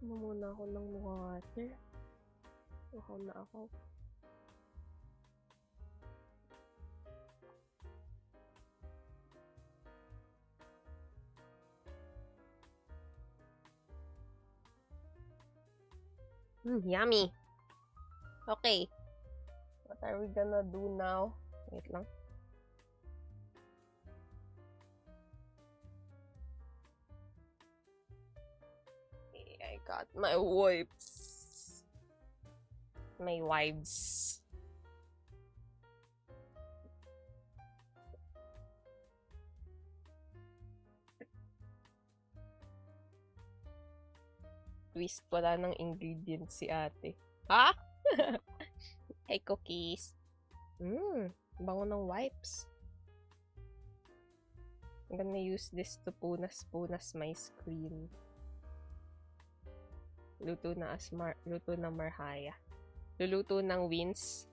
Ano muna ako ng water. Ako na ako. Yummy. Okay. What are we gonna do now? Wait lang. Okay, I got my wipes. My wipes. Twist, wala ng ingredients si ate. Ha? Hey, cookies. Bango ng wipes. I'm gonna use this to punas-punas my screen. Luto na Marhaya. Luluto ng Wins.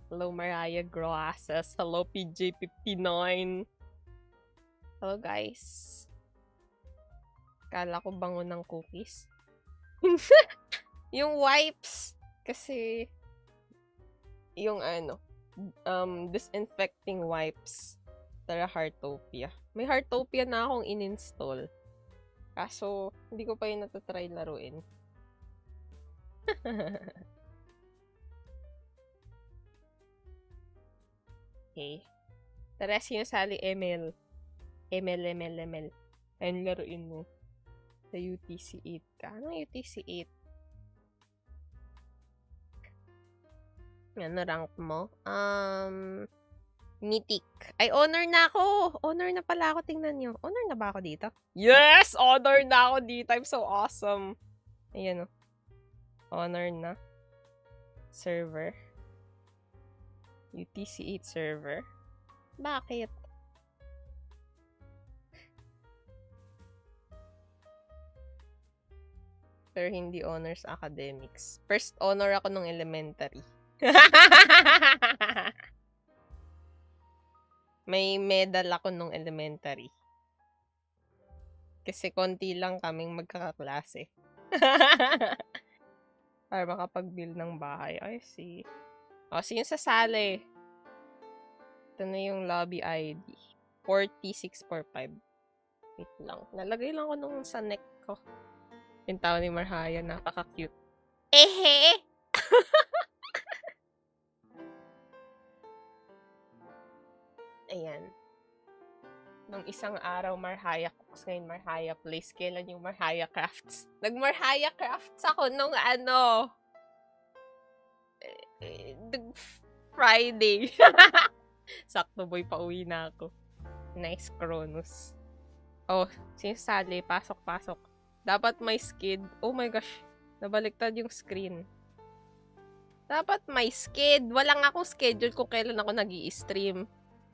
Hello, Mariah Grasses. Hello, PJ59. Hello, guys. Kala ko bango ng cookies. Yung wipes. Kasi, yung disinfecting wipes. Tara, Heartopia. May Heartopia na akong in-install. Kaso, hindi ko pa yun natatry laruin. Okay. Tara, sinasali ML. ML. Ayun, laruin mo. Sa UTC 8 ka. Anong UTC 8? Ano rank mo? Mythic. Ay, honor na ako! Honor na pala ako, tingnan nyo. Honor na ba ako dito? Yes! Honor na ako dito! I'm so awesome! Ayan o. Honor na. Server. UTC 8 server. Bakit? Pero hindi honors academics. First honor ako nung elementary. May medal ako nung elementary. Kasi konti lang kaming magkakaklase. Para makapag-build ng bahay. I see. O, sino sasali? Ito na yung lobby ID. 4645. Wait lang. Nalagay lang ko nung sa neck ko. Yung tao ni Marhaya, napaka-cute. Ehe! Ayan. Nung isang araw, Marhaya Cooks. Ngayon, Marhaya Place. Kailan yung Marhaya Crafts? Nag-Marhaya Crafts ako nung Friday. Sakto boy, pauwi na ako. Nice Cronus. Oh, sinisali. Pasok. Dapat may skid. Oh my gosh. Nabaliktad yung screen. Dapat may skid. Walang akong schedule kung kailan ako nag-i-stream.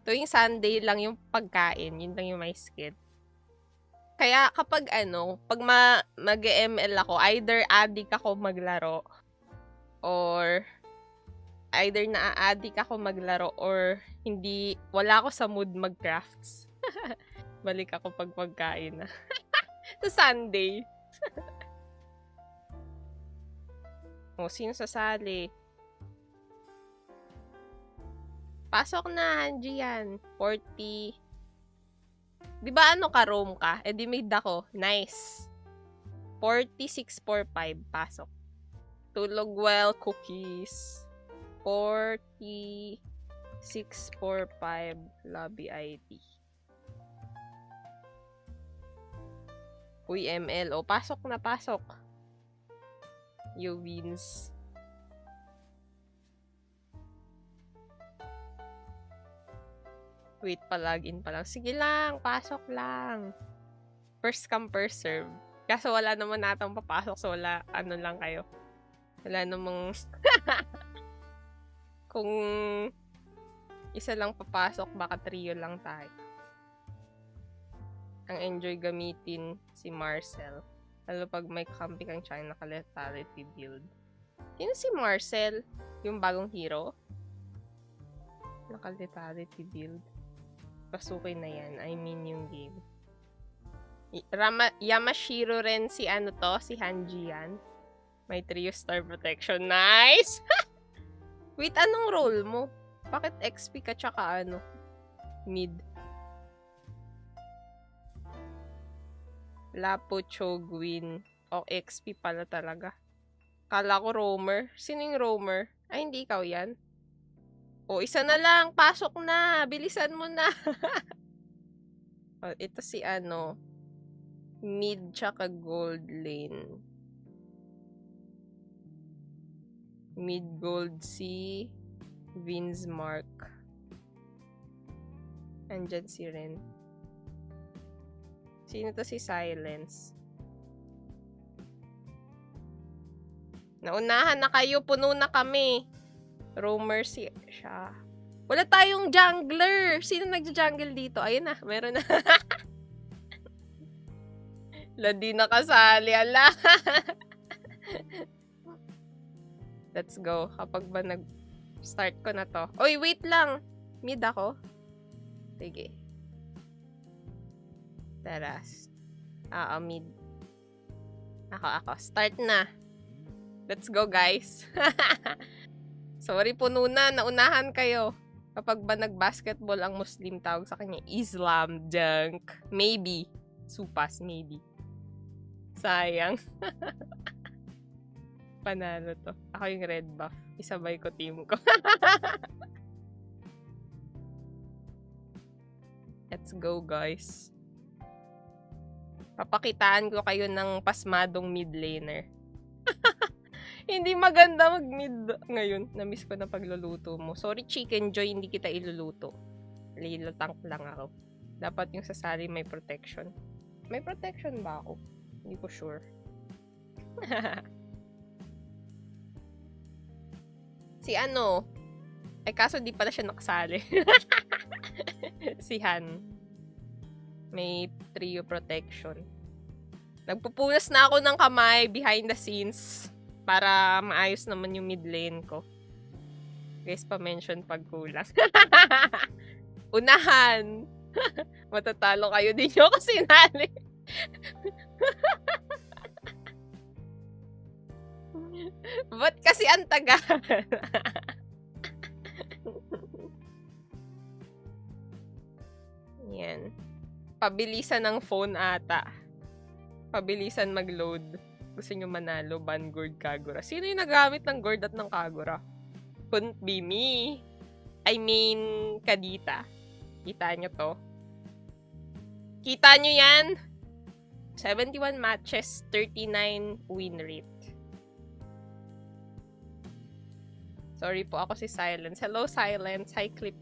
Tuwing Sunday lang yung pagkain. Yun lang yung may skid. Kaya kapag pag mag-ML ako, either addict ako maglaro or either na-addict ako maglaro or hindi, wala ako sa mood mag-crafts. Balik ako pag pagkain na. Sa Sunday. O, sino sasali? Pasok na, Hanji yan. 40. Di ba ka-roam ka? Eh di made ako. Nice. 4645. Pasok. Tulog well, cookies. 4645 lobby ID. Uy, ML. O, pasok na, pasok. You wins. Wait, palagin pa lang. Sige lang, pasok lang. First come, first serve. Kaso wala naman natang papasok, so wala, lang kayo. Wala namang... Kung isa lang papasok, baka trio lang tayo. Ang enjoy gamitin si Marcel. Lalo pag may kampi kang China naka-lethality build. Sino si Marcel? Yung bagong hero? Naka-lethality build. Pasukin na yan. I mean yung game. Yamashiro rin si ano to, si Hanji yan. May 3-star protection. Nice! Wait, anong role mo? Bakit XP ka tsaka ano? Mid. Lapo Chogwin. O, XP pala talaga. Kala ko roamer. Sino yung roamer? Ay, hindi ikaw yan. O, isa na lang. Pasok na. Bilisan mo na. O, ito si ano. Mid tsaka gold lane. Mid gold si Vince Mark. Andyan si Ren. Sino to si Silence? Naunahan na kayo. Puno na kami. Roamer si siya. Wala tayong jungler. Sino nagja-jungle dito? Ayun na. Meron na. Ladi na kasali. Ala. Let's go. Kapag ba nag-start ko na to. Oy, wait lang. Mid ako. Sige. Taras. Mid. Ako. Start na. Let's go, guys. Sorry, puno na. Naunahan kayo. Kapag ba nag-basketball ang Muslim, tawag sa kanya Islam junk. Maybe. Supas, maybe. Sayang. Panalo to. Ako yung red buff. Isabay ko team ko. Let's go, guys. Papakitaan ko kayo ng pasmadong mid laner. Hindi maganda mag-mid ngayon. Namiss ko na pagluluto mo. Sorry, Chicken Joy, hindi kita iluluto. Lilo tank lang ako. Dapat yung sasali may protection. May protection ba ako? Hindi ko sure. Si ano? Ay, kaso di pala siya nakasali. Si Han. May trio protection. Nagpupunas na ako ng kamay behind the scenes para maayos naman yung mid lane ko. Guys, pa-mention pag kulang. Unahan! Matatalo kayo din nyo kasi sinali. Ba't kasi ang tagal? Yan. Pabilisan ng phone ata. Pabilisan mag-load. Gusto nyo manalo, ban Gord Kagura. Sino yung nagamit ng Gord at ng Kagura? Couldn't be me. I mean, Kadita. Kita nyo to. Kita nyo yan? 71 matches, 39 win rate. Sorry po, ako si Silence. Hello, Silence. Hi, Clip.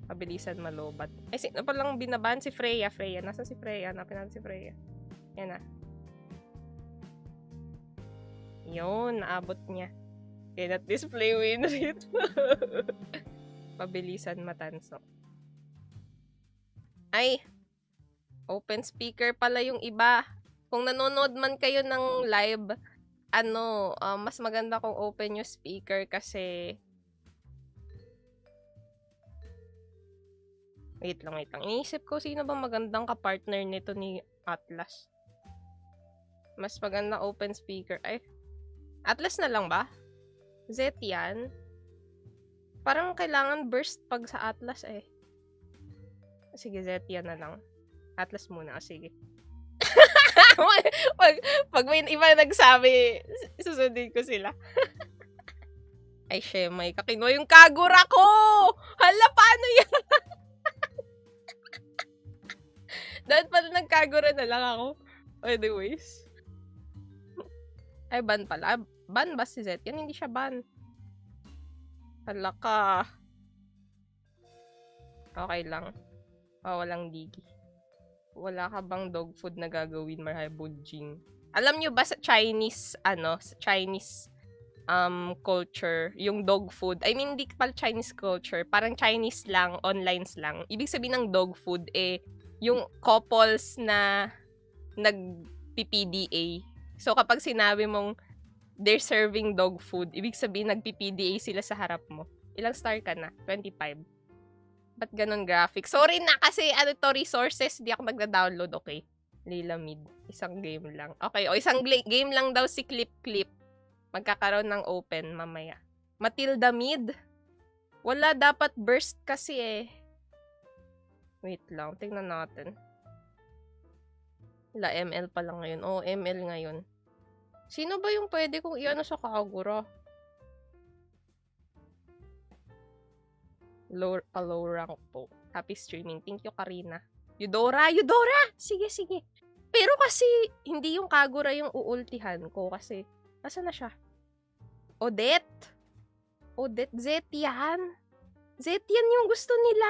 Pabilisan malobat. Ay, sino pa lang binaban? Si Freya. Nasaan si Freya? Hanapin natin si Freya. Yan na. Yun, naabot niya. Cannot display win rate. Pabilisan matansok. Ay! Open speaker pala yung iba. Kung nanonood man kayo ng live, mas maganda kung open yung speaker kasi... Wait lang. Iniisip ko sino bang magandang kapartner nito ni Atlas. Mas maganda open speaker. Ay, Atlas na lang ba? Zet yan. Parang kailangan burst pag sa Atlas eh. Sige, Zet yan na lang. Atlas muna. Sige. pag may iba nagsabi, susundin ko sila. Ay, Shemay, kakino yung Kagura ko! Hala, paano yan? Dahil pala nagkagura na lang ako. Anyways. Ay, ban pala. Ban ba si Zet? Yan, hindi siya ban. Hala ka. Okay lang. Walang digi. Wala ka bang dog food na gagawin, Marhabudjing? Alam nyo ba sa Chinese, sa Chinese culture, yung dog food, I mean, hindi pala Chinese culture, parang Chinese lang, online lang. Ibig sabihin ng dog food, yung couples na nag-PPDA. So, kapag sinabi mong they're serving dog food, ibig sabihin nag-PPDA sila sa harap mo. Ilang star ka na? 25. Ba't ganun graphic? Sorry na kasi, resources, hindi ako nagda-download, okay? Lila mid. Isang game lang. Okay, o isang game lang daw si Clip. Magkakaroon ng open mamaya. Matilda mid. Wala, dapat burst kasi eh. Wait lang, tingnan natin. La ML pa lang ngayon. Oo, ML ngayon. Sino ba yung pwede kong i-ano sa Kagura? Low rank po. Happy streaming. Thank you, Karina. Eudora! Sige. Pero kasi, hindi yung Kagura yung uultihan ko kasi, nasa na siya? Odette, Zetian yung gusto nila.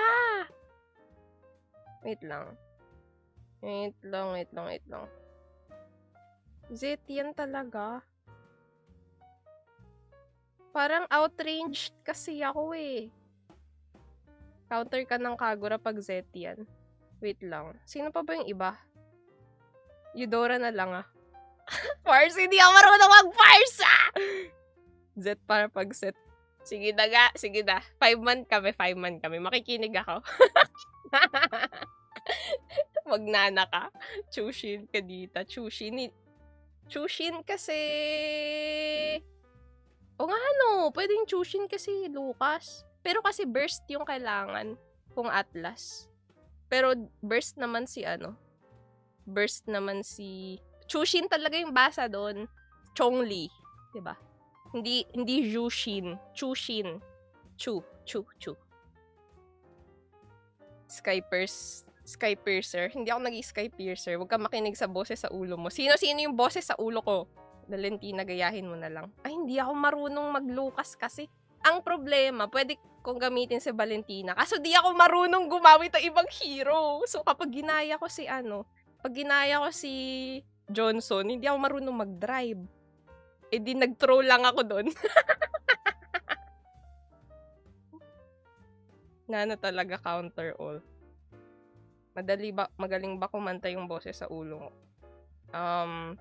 Wait lang. Zetian talaga. Parang outranged kasi ako eh. Counter ka ng Kagura pag Zetian. Wait lang. Sino pa ba yung iba? Eudora na lang ah. Farce, hindi ako marunong mag-farce ah! Z para pag set. Sige na. 5-man kami. Makikinig ako. Magnana ka. Chushin ka dita. Chushin kasi... O nga no, pwedeng Chushin kasi Lucas. Pero kasi burst yung kailangan kung Atlas. Pero burst naman si Chushin talaga yung basa doon. Chongli, 'di ba? Hindi Jushin, Chushin. Chu. Sky Piercer. Hindi ako nag-Sky Piercer. Huwag ka makinig sa boses sa ulo mo. Sino yung boses sa ulo ko? Valentina, gayahin mo na lang. Ay, hindi ako marunong mag-Lucas kasi. Ang problema, pwede kong gamitin si Valentina. Kaso di ako marunong gumamit ng ibang hero. So, kapag ginaya ko si Johnson, hindi ako marunong mag-drive. Eh di nag-throw lang ako doon. Nana talaga counter all. Magaling ba kumanta yung boses sa ulo mo?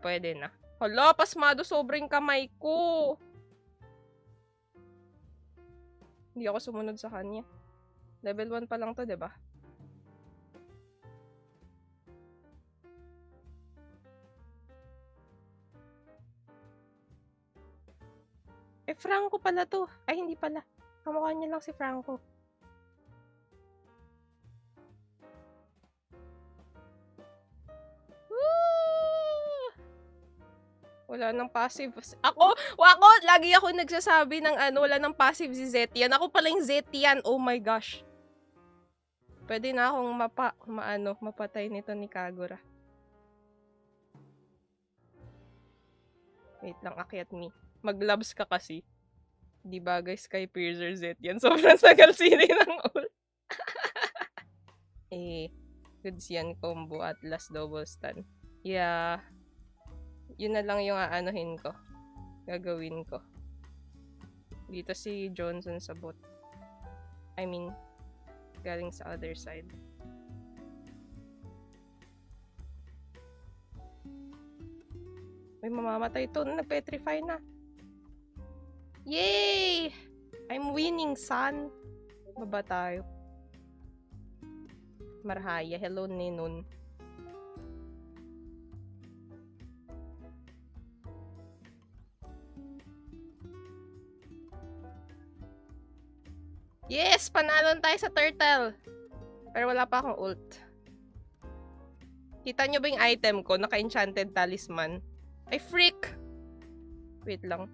Pwede na. Hala, pasmado sobrang kamay ko. Hindi ako sumunod sa kanya. Level 1 pa lang to, 'di ba? Eh, Franco pala to. Ay, hindi pala. Kamukha niya lang si Franco. Woo! Wala nang passive. Ako, lagi ako nagsasabi ng wala nang passive si Zetian. Ako pala yung Zetian. Oh my gosh. Pwede na akong mapatay nito ni Kagura. Wait lang, akyat me. Mag-labs ka kasi. Di bagay Sky Piercer Zetian. Sobrang sagal sili ng ult. Goods yan combo at last double stun. Yeah. Yun na lang yung aanohin ko. Gagawin ko. Dito si Johnson sa bot. I mean, galing sa other side. May mamamatay to. Nag-petrify na. Yay! I'm winning, son. Baba tayo. Marhaya. Hello, Ninon. Yes! Panalon tayo sa turtle. Pero wala pa akong ult. Kita nyo ba yung item ko? Naka-enchanted talisman. Ay, freak! Wait lang.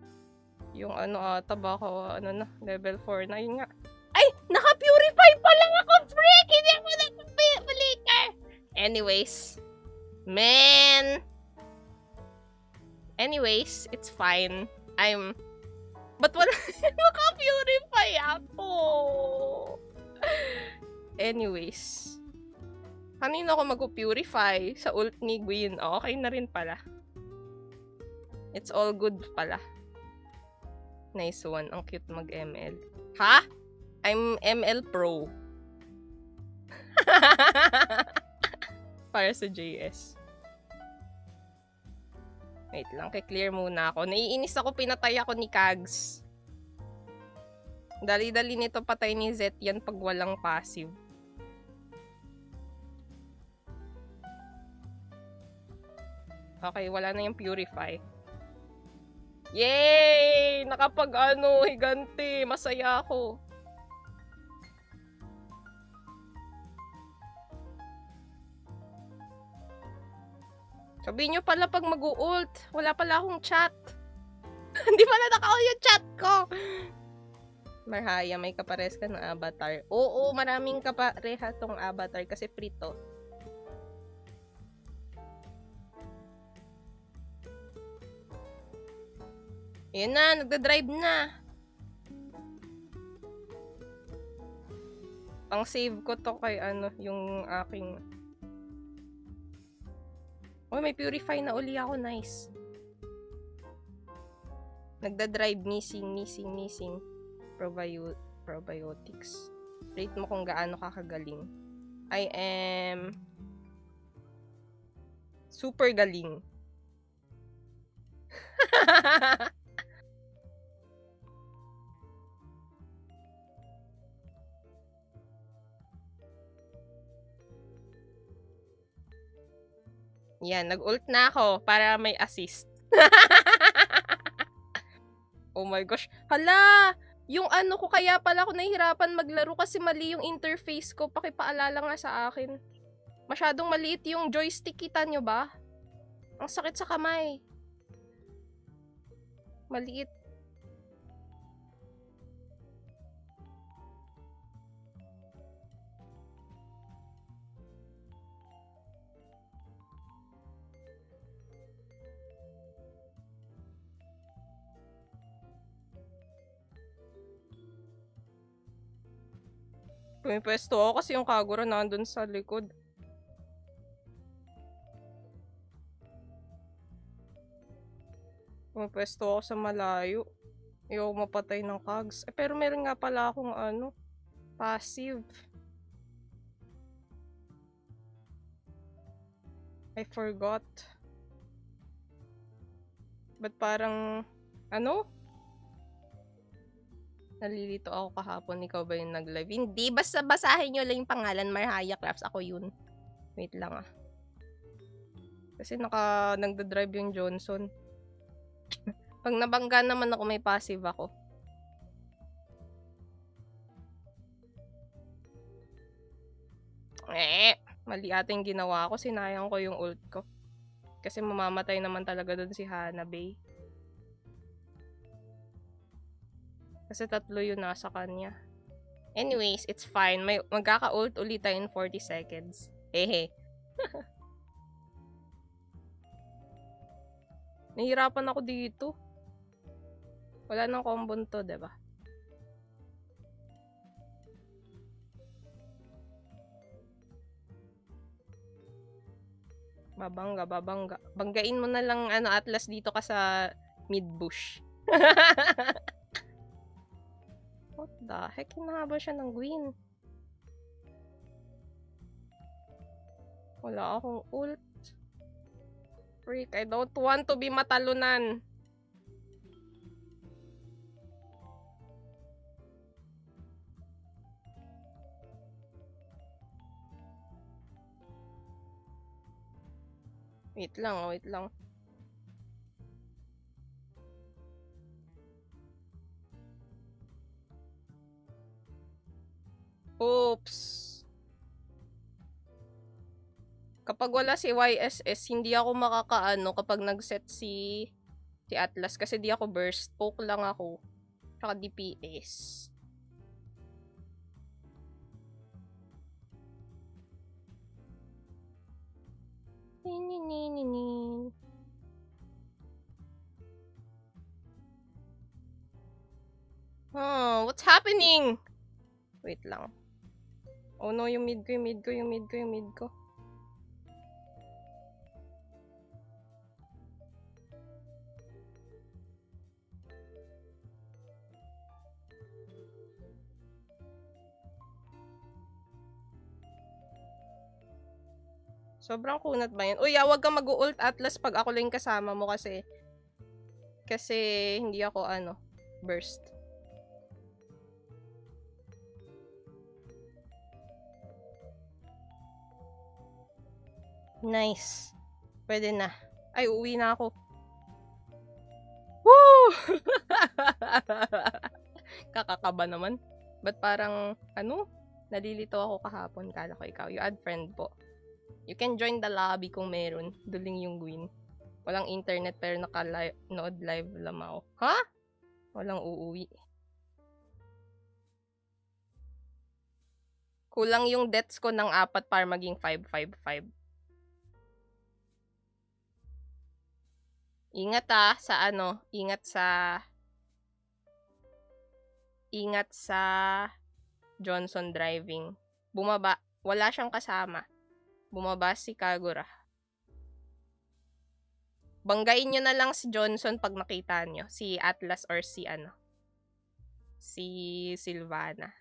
Yung ata ba ako, level 4 na. Yun nga. Ay! Naka-purify pa lang ako, freak! Hindi ako naka-flicker! Anyways. Man! Anyways, it's fine. But wala naka-purify ako! Anyways. Kanino ako mag-purify? Sa ult ni Gwen. Okay na rin pala. It's all good pala. Nice one. Ang cute mag-ML. Ha? I'm ML Pro. Para sa JS. Wait lang. Kay-clear muna ako. Naiinis ako. Pinatay ako ni Kags. Dali-dali nito patay ni Zetian pag walang passive. Okay, wala na yung purify. Yay! Higante. Masaya ako. Sabihin nyo pala pag mag-ult. Wala pala akong chat. Hindi pala naka-on yung chat ko. Marhaya, may kapares ka ng avatar. Oo, maraming kapareha tong avatar kasi free to. Ayan na, nagda-drive na. Pang-save ko to kay yung aking... Oh, may purify na uli ako. Nice. Nagda-drive. Missing. Probiotics. Rate mo kung gaano ka kagaling. I am... super galing. Yan, nag-ult na ako para may assist. Oh my gosh. Hala! Yung ko, kaya pala ako nahihirapan maglaro kasi mali yung interface ko. Pakipaalala nga sa akin. Masyadong maliit yung joystick. Kita nyo ba? Ang sakit sa kamay. Maliit. Pumipwesto ako kasi yung Kagura nandun sa likod. Pumipwesto ako sa malayo. Ayaw mapatay ng Kags. Pero meron nga pala akong passive. I forgot. Ba't parang, nalilito ako kahapon, ikaw ba yung nag-live? Hindi, basta basahin nyo lang yung pangalan, Marhaya Crafts, ako yun. Wait lang Kasi nagda-drive yung Johnson. Pag nabangga naman ako, may passive ako. Mali ata yung ginawa ko, sinayang ko yung ult ko. Kasi mamamatay naman talaga dun si Hanabe. Kasi 3 yung nasa kanya. Anyways, it's fine. Magkaka-ult ulit tayo in 40 seconds. Hehe. Nahihirapan ako dito. Wala nang combo to, diba? Babangga. Banggain mo na lang Atlas dito ka sa mid-bush. What the heck? Hinahaba siya ng Gwyn. Wala akong ult. Freak, I don't want to be matalunan. Wait lang. Oops. Kapag wala si YSS, hindi ako kapag nag-set si Atlas kasi di ako burst. Poke lang ako. Tsaka DPS. What's happening? Wait lang. Oh no, yung mid ko. Sobrang kunat ba yun? Uy, wag kang mag-ult Atlas pag ako lang kasama mo kasi hindi ako burst. Nice. Pwede na. Ay, uuwi na ako. Woo! Kakakaba naman. Ba't parang, nalilito ako kahapon. Kala ko ikaw. You add friend po. You can join the lobby kung meron. Duling yung Gwyn. Walang internet pero naka-nood live lang ako. Ha? Walang uuwi. Kulang yung deaths ko ng 4 para maging 555. Ingat ingat sa Johnson driving. Bumaba, wala siyang kasama. Bumaba si Kagura. Banggain nyo na lang si Johnson pag nakita nyo. Si Atlas or si Silvana.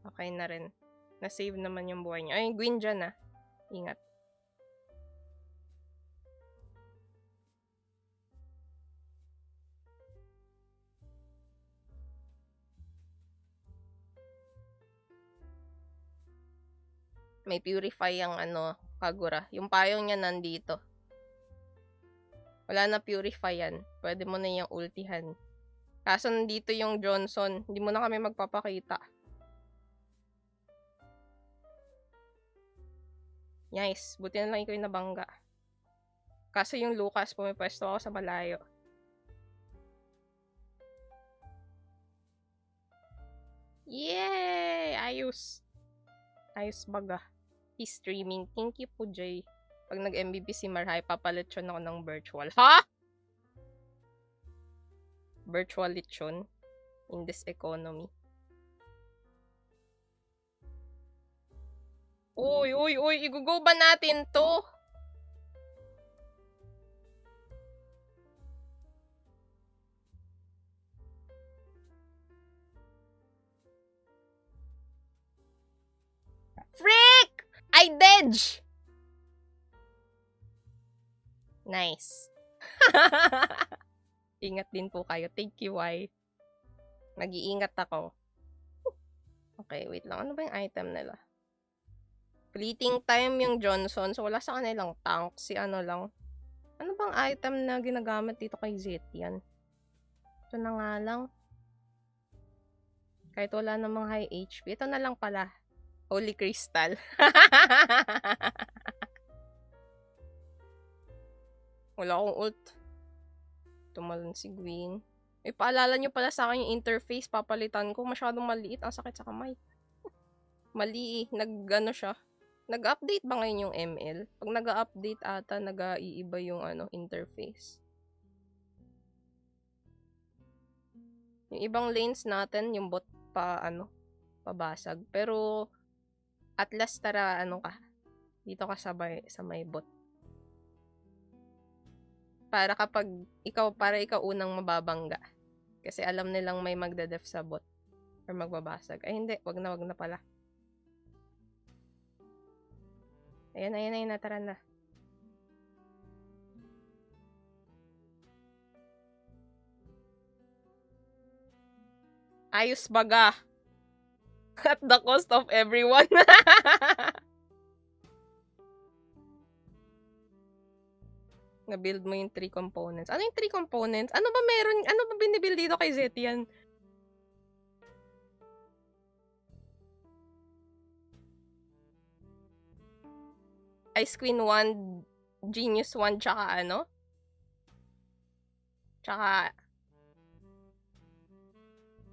Okay na rin. Na-save naman yung buhay niya. Ay, Gwyn dyan ah. Ingat. May purify yung Kagura. Yung payong niya nandito. Wala na purify yan. Pwede mo na yung ultihan. Kaso nandito yung Johnson. Hindi mo na kami magpapakita. Nice. Buti na lang ikaw yung nabangga. Kaso yung Lucas, pumipwesto ako sa malayo. Yay! Ayos. Ayos baga. He's streaming. Thank you po, Jay. Pag nag-MVP si Marhay, papalit yun ako ng virtual. Ha? Virtual lechon in this economy. Uy! Igugo ba natin to? Freak! I dodge! Nice. Ingat din po kayo. Thank you, Y. Nag-iingat ako. Okay, wait lang. Ano ba yung item nila? Fleeting time yung Johnson. So, wala sa kanilang tank. Si lang. Ano bang item na ginagamit dito kay Zetian? Ito na nga lang. Kahit wala namang high HP. Ito na lang pala. Holy Crystal. Wala akong ult. Tumalon si Gwyn. Paalala nyo pala sa akin yung interface. Papalitan ko. Masyadong maliit. Ang sakit sa kamay. Mali eh. Siya. Nag-update ba ngayon yung ML? Pag nag-update ata, nag-iiba yung interface. Yung ibang lanes natin, yung bot pabasag. Pero, Atlas, tara, ka. Dito ka sa may bot. Para ikaw unang mababangga. Kasi alam nilang may magdadef sa bot. Or magbabasag. Ay, hindi. Wag na pala. Ayan, tara na. Ayos baga. At the cost of everyone. Na-build mo yung 3 components. Ano yung 3 components? Ano ba binibuild dito kay Zetian? Ice Queen 1, Genius 1, tsaka Tsaka,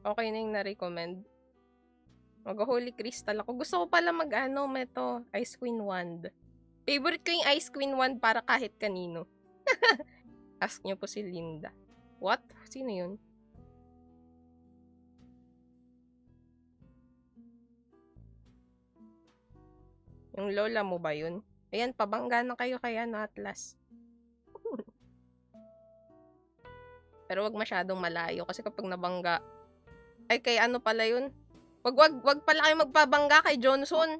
okay na yung na-recommend. Mag-Holy Crystal ako. Gusto ko pala meto, Ice Queen 1. Favorite ko yung Ice Queen 1 para kahit kanino. Ask nyo po si Linda. What? Sino yun? Yung lola mo ba yun? Ayan, pabangga na kayo kay Atlas. Pero wag masyadong malayo kasi kapag nabangga, ay kay pala yun? Wag pala kayo magpabangga kay Johnson.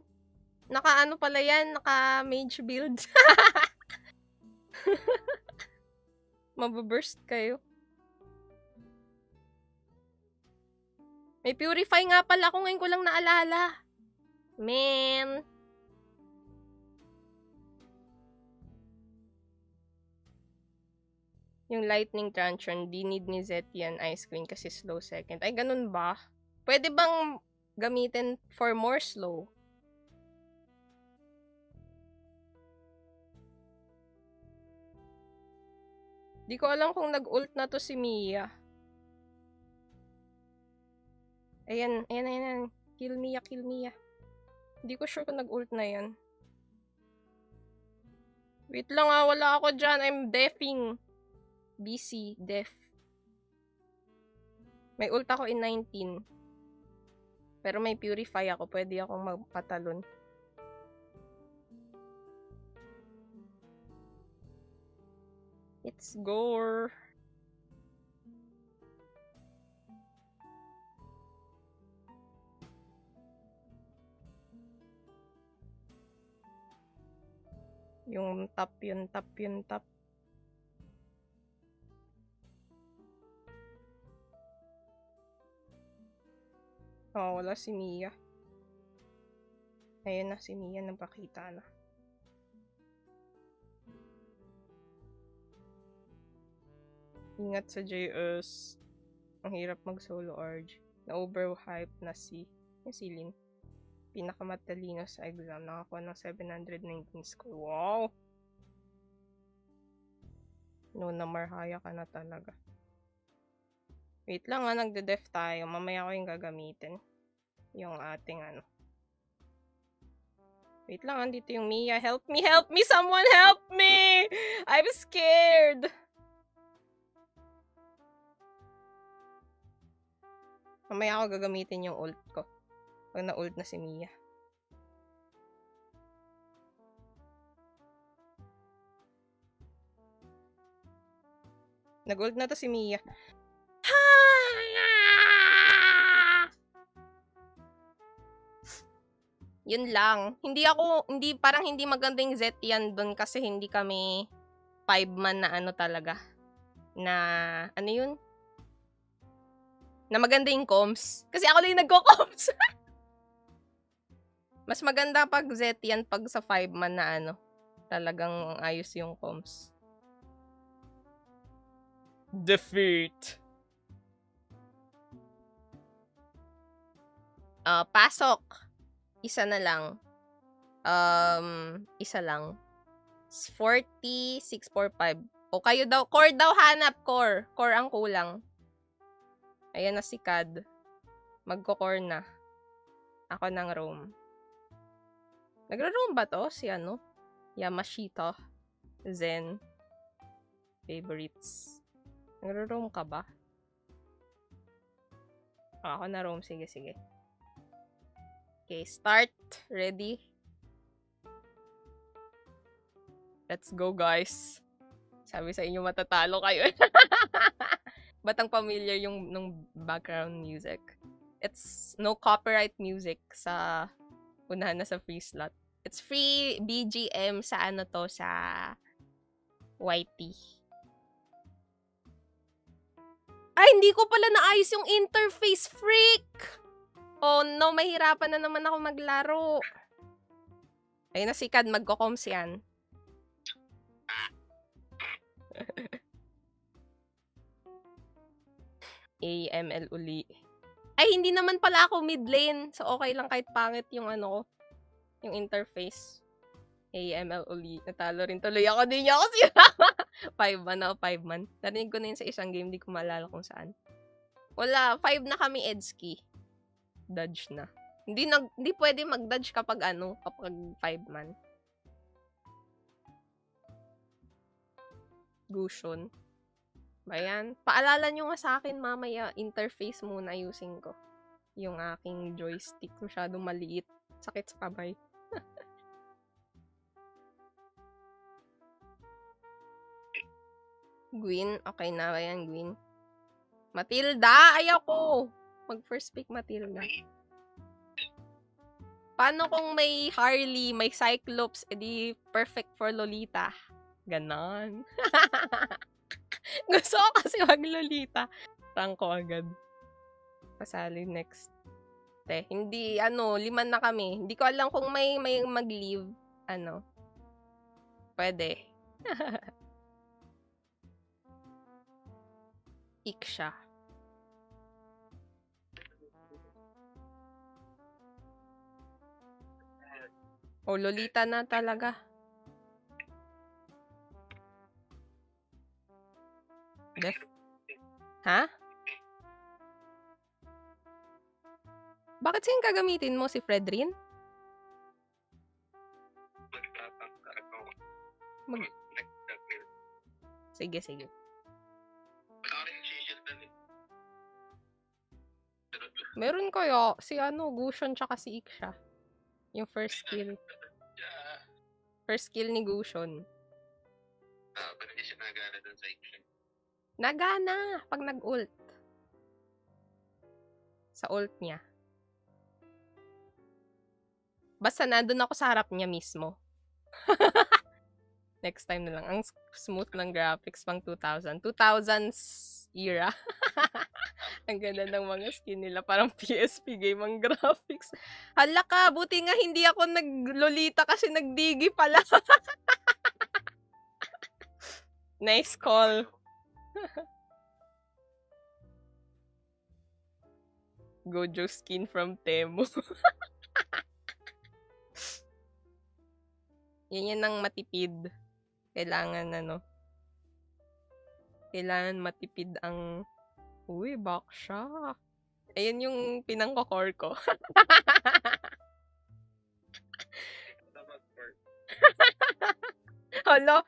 Naka pala yan, naka mage build. Mababurst kayo. May purify nga pala ako, ngayon ko lang naalala. Man! Yung lightning truncheon, di need ni Zetian Ice Queen kasi slow second. Ay, ganun ba? Pwede bang gamitin for more slow? Di ko alam kung nag-ult na to si Mia. Ayan. Kill Mia. Di ko sure kung nag-ult na yan. Wait lang wala ako dyan. I'm deafing. BC, deaf. May ult ako in 19. Pero may purify ako. Pwede akong magpatalon. It's gore. Yung top. Oh, wala si Mia. Ayun na, si Mia nagpakita na. Ingat sa JS. Ang hirap mag-solo Arj. Na-overhype na si Lin. Pinakamatalino sa exam. Nakakuha ng 719 score. Wow! No, namarhaya ka na talaga. Wait lang nagde-def tayo. Mamaya ko yung gagamitin. Yung ating Wait lang, andito yung Mia. Help me! Someone help me! I'm scared! Mamaya ako gagamitin yung ult ko. Pag na-ult na si Mia. Nag-ult na to si Mia. Yun lang. Parang hindi maganda yung Zetian dun kasi hindi kami 5-man na talaga. Na, yun? Na maganda yung comms. Kasi ako lang yung nagko-comms. Mas maganda pag Zetian pag sa 5-man na talagang ayos yung comms. Defeat. Pasok. Isa na lang. Isa lang. 40, 645. O kayo daw, core daw hanap, core. Core ang kulang. Ayan na si Kad. Magko-core na. Ako ng roam. Nagro-roam ba to? Si Yamashita. Zen. Favorites. Nagro-roam ka ba? Ako na roam. Sige. Okay, start. Ready? Let's go, guys. Sabi sa inyo, matatalo kayo. Ba't ang familiar yung nung background music? It's no copyright music sa unahan na sa free slot. It's free BGM sa sa YT. Ay, hindi ko pala naayos yung interface, freak! Oh no, mahirapan na naman ako maglaro. Ayun na si Kad, magko-comms yan. AML uli. Ay, hindi naman pala ako mid lane. So, okay lang kahit pangit yung yung interface. AML uli. Natalo rin tuloy ako. Di niya ako sila. 5-man ako, 5-man. Narinig ko na yun sa isang game. Di ko maalala kung saan. Wala, 5 na kami Edski. Dodge na. Hindi pwede mag-dodge kapag kapag 5-man. Gushon. Ayan. Paalala nyo nga sa akin mamaya, interface muna using ko. Yung aking joystick. Masyadong maliit. Sakit sa kamay. Gwyn. Okay na ba yan, Gwyn? Matilda! Ayaw ko! Mag-first pick Matilda. Paano kung may Harley, may Cyclops, edi perfect for Lolita? Ganon. Gusto ko kasi mag Lolita. Rank ko agad. Pasali next. te. Hindi, 5 na kami. Hindi ko alam kung may mag-leave. Pwede. Iksha. O, Lolita na talaga. Ha? Bakit siyang gagamitin mo si Fredrin? Sige. Meron kayo si Gushon tsaka si Iksha. Yung first skill. First skill ni Gushon. Ba't hindi siya nagana dun sa Iksha? Nagana pag nag-ult. Sa ult niya. Basta nandun ako sa harap niya mismo. Next time na lang. Ang smooth ng graphics pang 2000. 2000s era. Ang ganda ng mga skin nila. Parang PSP game ang graphics. Hala ka, buti nga hindi ako naglolita kasi nagdigi pala. Nice call. Gojo skin from Temu. Yan ang matipid. Kailangan Kailangan matipid ang... Uy, baksha. Ayan yung pinangkokor ko. Hala,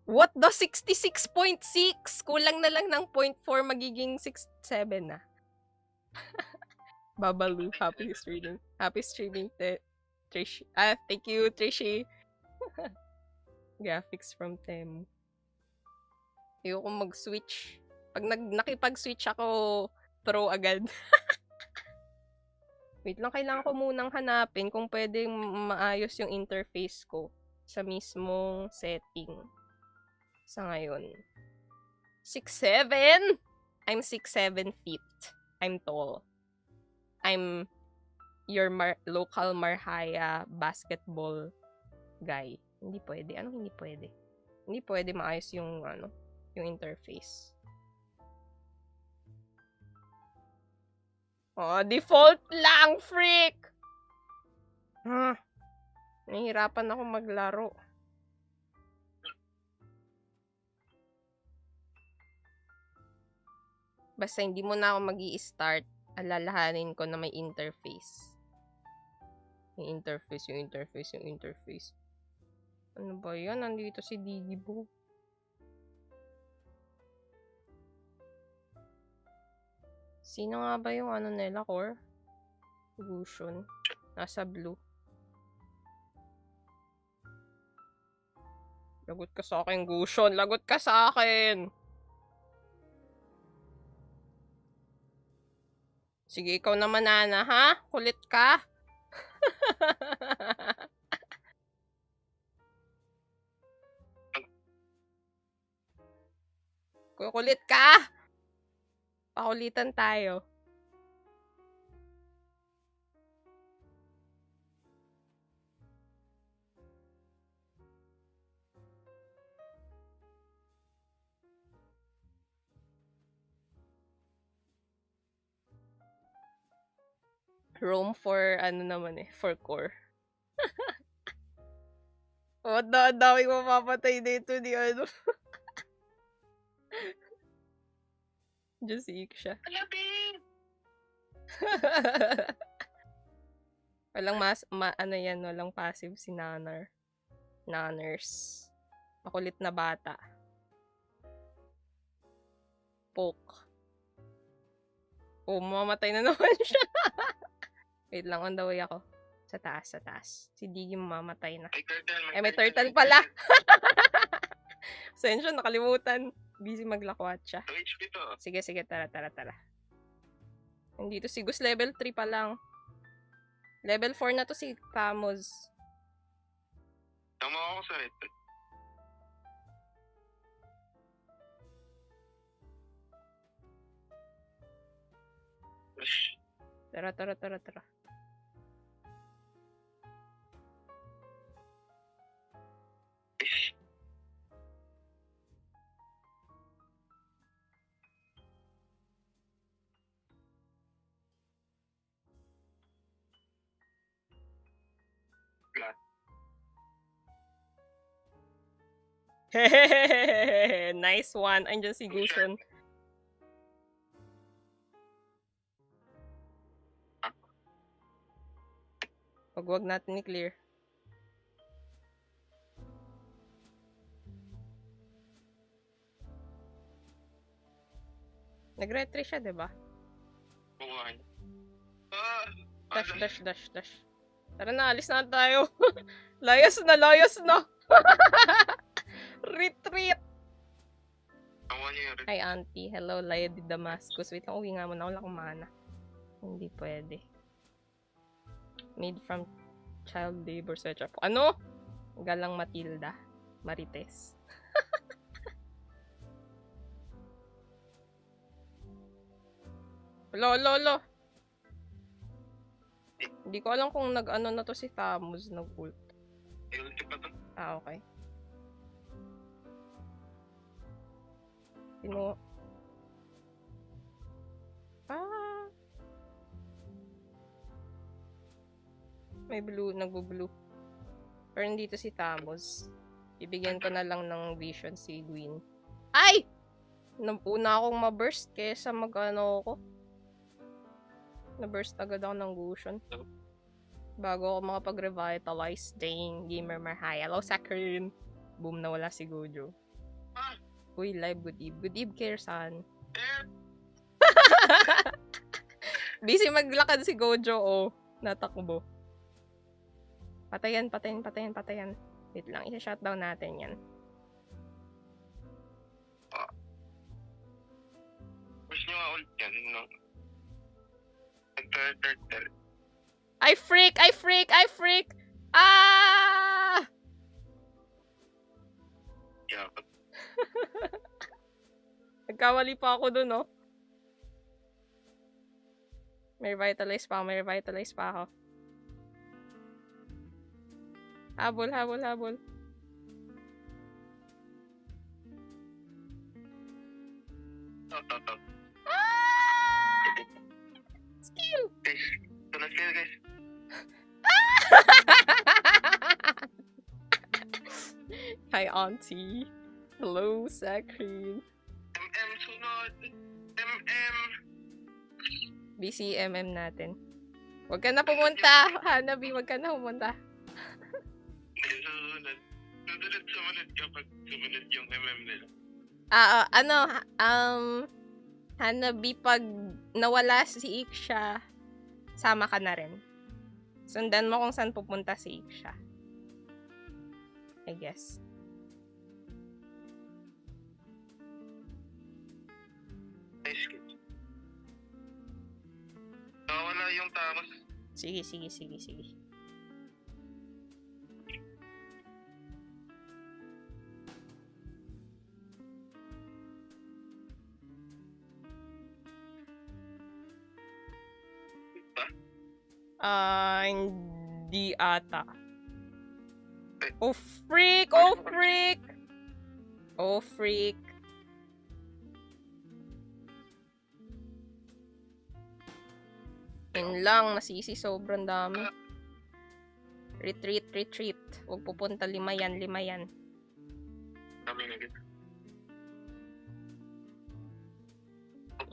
what the 66.6? Kulang na lang ng 0.4 magiging 67 na. Babalu, happy streaming. Happy streaming, Trish. Thank you, Trishy. Graphics from Temu. Ayoko mag-switch. Pag nakipag-switch ako, throw agad. Wait lang, kailangan ko munang hanapin kung pwedeng maayos yung interface ko sa mismong setting. Sa ngayon. 6'7"? I'm 6'7 feet. I'm tall. I'm your local Marhaya basketball guy. Hindi pwede. Anong hindi pwede? Hindi pwede maayos yung yung interface. Oh, default lang, freak! Nahihirapan ako maglaro. Basta hindi mo na ako mag-i-start, alalahanin ko na may interface. Yung interface. Ano ba yan? Nandito si Digibo. Sino nga ba yung nila, core? Gushon. Nasa blue. Lagot ka sa akin, Gushon. Lagot ka sa akin! Sige, ikaw naman, Nana, ha? Kulit ka? Kulit ka? Pakulitan tayo. Roam for, for core. O, dami mapapatay dito ni Just sick siya. Walang walang passive si Nanners. Makulit na bata. Poke. Oh, mamamatay na naman siya. Wait lang, on the way ako. Sa taas. Si Diggy mamamatay na. May turtle pala. Sensyon, nakalimutan. Busy maglakwat siya. Sige, tara. Nandito si Gus, level 3 pa lang. Level 4 na to si Camus. Tama ako sa ito. Tara. Plus. Hehehehe. Nice one. Andyan si Gushon. Wag natin i-clear. Nag-retry siya, diba? Buhay. Dash. Tara na, alis na tayo. layas na. Retreat. Awan niya yung Hi, auntie. Hello, Laya di Damascus. Wait lang, uwi nga muna. Wala akong mana. Hindi pwede. Made from child labor search up. Ano? Galang Matilda. Marites. Lo. Hindi ko alam kung nag-ano na to si Thamus. Nag-ult. ulti pa to. Ah, okay. Sino? May blue, nagbo-blue. Pero nandito si Thamus. Ibigyan ko na lang ng vision si Gwyn. Ay! Una akong ma-burst kesa mag-ano ako. Na-burst agad ako ng Gushon. Bago ako makapag-revitalize. Dang, gamer Marhay. Hello, Sakurin. Boom, nawala si Gojo. Uy, live, good eve. Good eve, Kersan. Busy maglakad si Gojo, oh. Natakbo. Patayan. Wait lang, isa-shutdown natin yan. Wish nyo nga ult yan, no? Nag-turtle. I freak! Ah! Yakot. Nagkamali pa ako dun, oh. May revitalize pa ako. Habol. Top. Ah! Skill! Guys, ito na skill, guys. Hi, auntie. Hello, Sakurin. Sunod. BCMM natin. Huwag ka na pumunta, Hanabi. Huwag ka na pumunta. Sumunod kapag sumunod yung nila. Hanabi, pag nawala si Iksha, sama ka na rin. Sundan mo kung saan pupunta si Iksha. I guess. Nice kid. Wala yung Thamus. Sige. Hindi ata. Oh, freak! Yun lang, nasisi, sobrang dami. Retreat. Huwag pupunta, 5 yan. Kami na gito.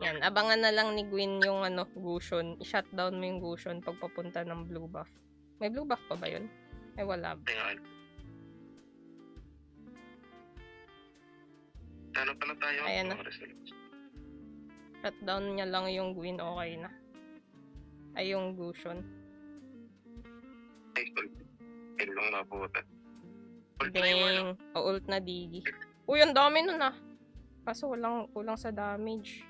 Yan, abangan na lang ni Gwyn yung Gushon. I-shutdown mo yung Gushon pag papunta ng blue buff. May blue buff pa ba yun? Ay, wala. Tingnan. Ano pa na tayo? Ayan na. Shutdown niya lang yung Gwyn, okay na. Ay, yung Gushon. Ay, ult. Ayun lang nabuta. Dang. O-ult na Digi. Uy, ang dami nun ah. Kaso kulang sa damage.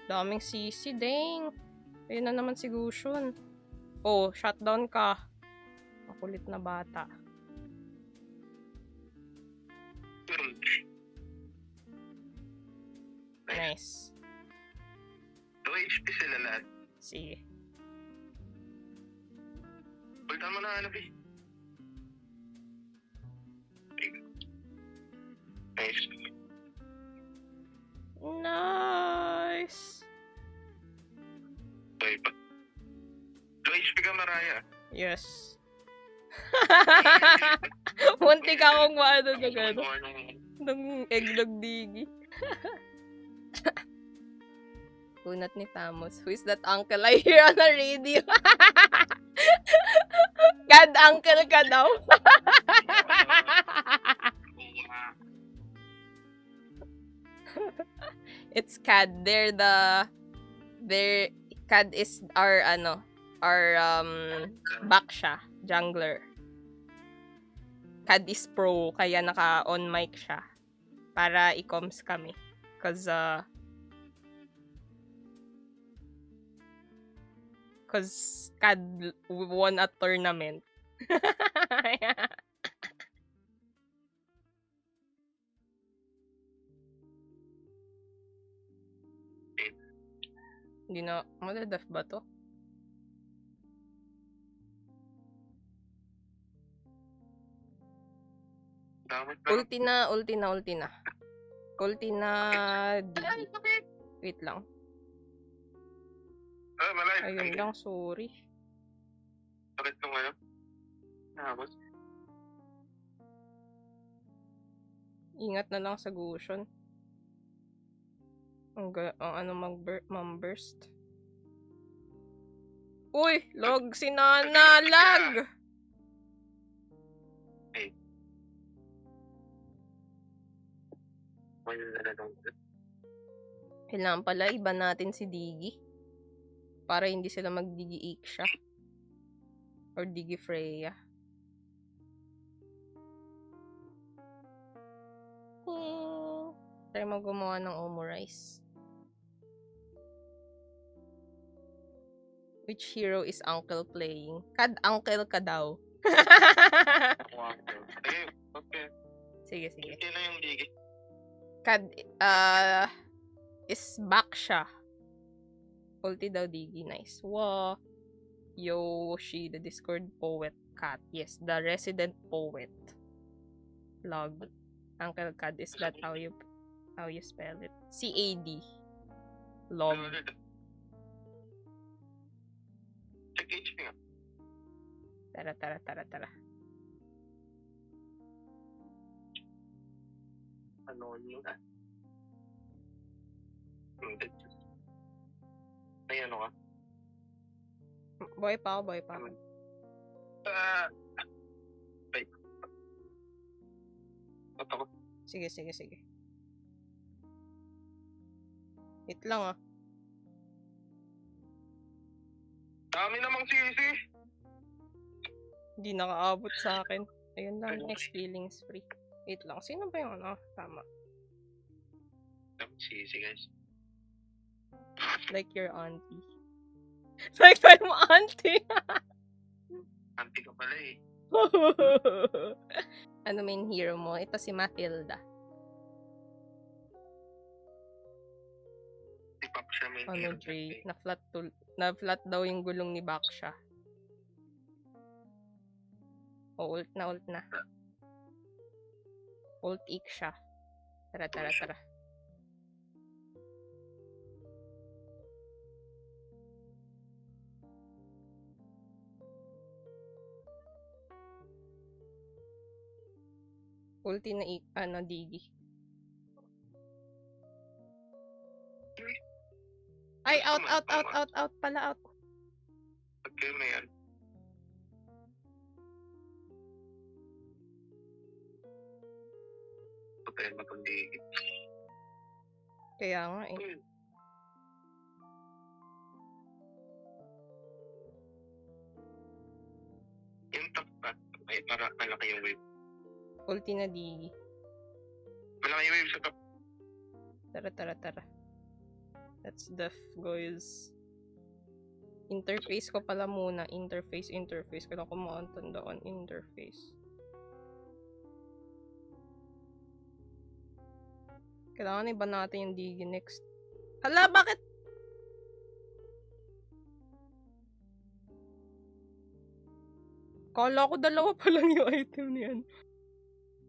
Daming CC, dang. Ayun na naman si Gushon. Oh, shutdown ka. Makulit na bata. Nice. 2 HP sila lahat. Sige. Ultan mo na, Hanabi. Nice. Nice. Okay pa. taga Maraya. Yes. Muntik akong maano na gano'n. Ng eggnog digi. Kunat ni Tamos. Who is that uncle I hear on the radio? God uncle ka daw. It's CAD. CAD is our backsha, jungler. CAD is pro, kaya naka-on mic siya. Para i-comms kami. Cause CAD won a tournament. Hindi na, madadaf ba to? Ulti na. Ulti na, wait lang. Ayun lang, sorry. Bakit nung ano? Nakabos? Ingat na lang sa Gusion. Ang mag-burst. Uy! Log si Nana! Lag! Kailangan pala iba natin si Digi. Para hindi sila mag-Digi Iksha. Or Digi Freya. Try mo gumawa ng Omurice. Which hero is Uncle playing? CAD Uncle ka daw. Okay. Sige. Sino yung Digi? CAD, is Baksha. Ulti daw Digi. Nice. Wow. Yoshi, the Discord poet. Cat. Yes, the resident poet. Log. Uncle CAD, is that how you spell it? C-A-D. Log. Check HP nga. Tara. Ano yun? Ay, ano ka? Boy pa ako. Wait. Ba't ako? Sige. Wait lang ah. Dami namang sisi. Hindi nakaabot sa akin. Ayun lang, next feelings free. Wait lang, sino ba yung ano? Tama. Daming sisi, guys. Like your auntie. Like tayo mo auntie! Auntie ka pala eh. Ano main hero mo? Ito si Matilda. Si Pop siya may Ano, Dre? Na-flat daw yung gulong ni Baksha. Ult na. Ult ik siya. Tara. Ulti na Digi. Ay, out pala, out. Okay, may yan. Patayin mo itong Digi. Kaya nga eh. Yung top pa. Ay, para malaki yung wave. Ulti na Digi. Malaki yung wave sa top. Tara. That's def, guys. Interface ko pala muna. Interface. Kailangan ko makatandaan interface. Kailangan iba natin yung Digi next. Hala, bakit? Kala ko dalawa pa lang yung item niyan.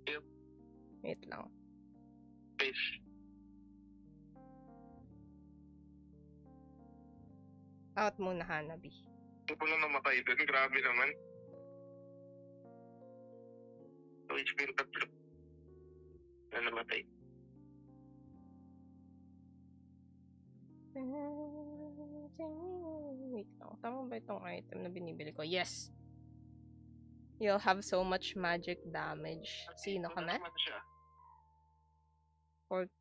Yep. Wait lang. Face. Out muna, Hanabi. Hindi ko lang namatay doon. Grabe naman. So, HP yung tatlo na namatay. Wait lang. Tama ba itong item na binibili ko? Yes. You'll have so much magic damage. Sino ka na? Naman siya.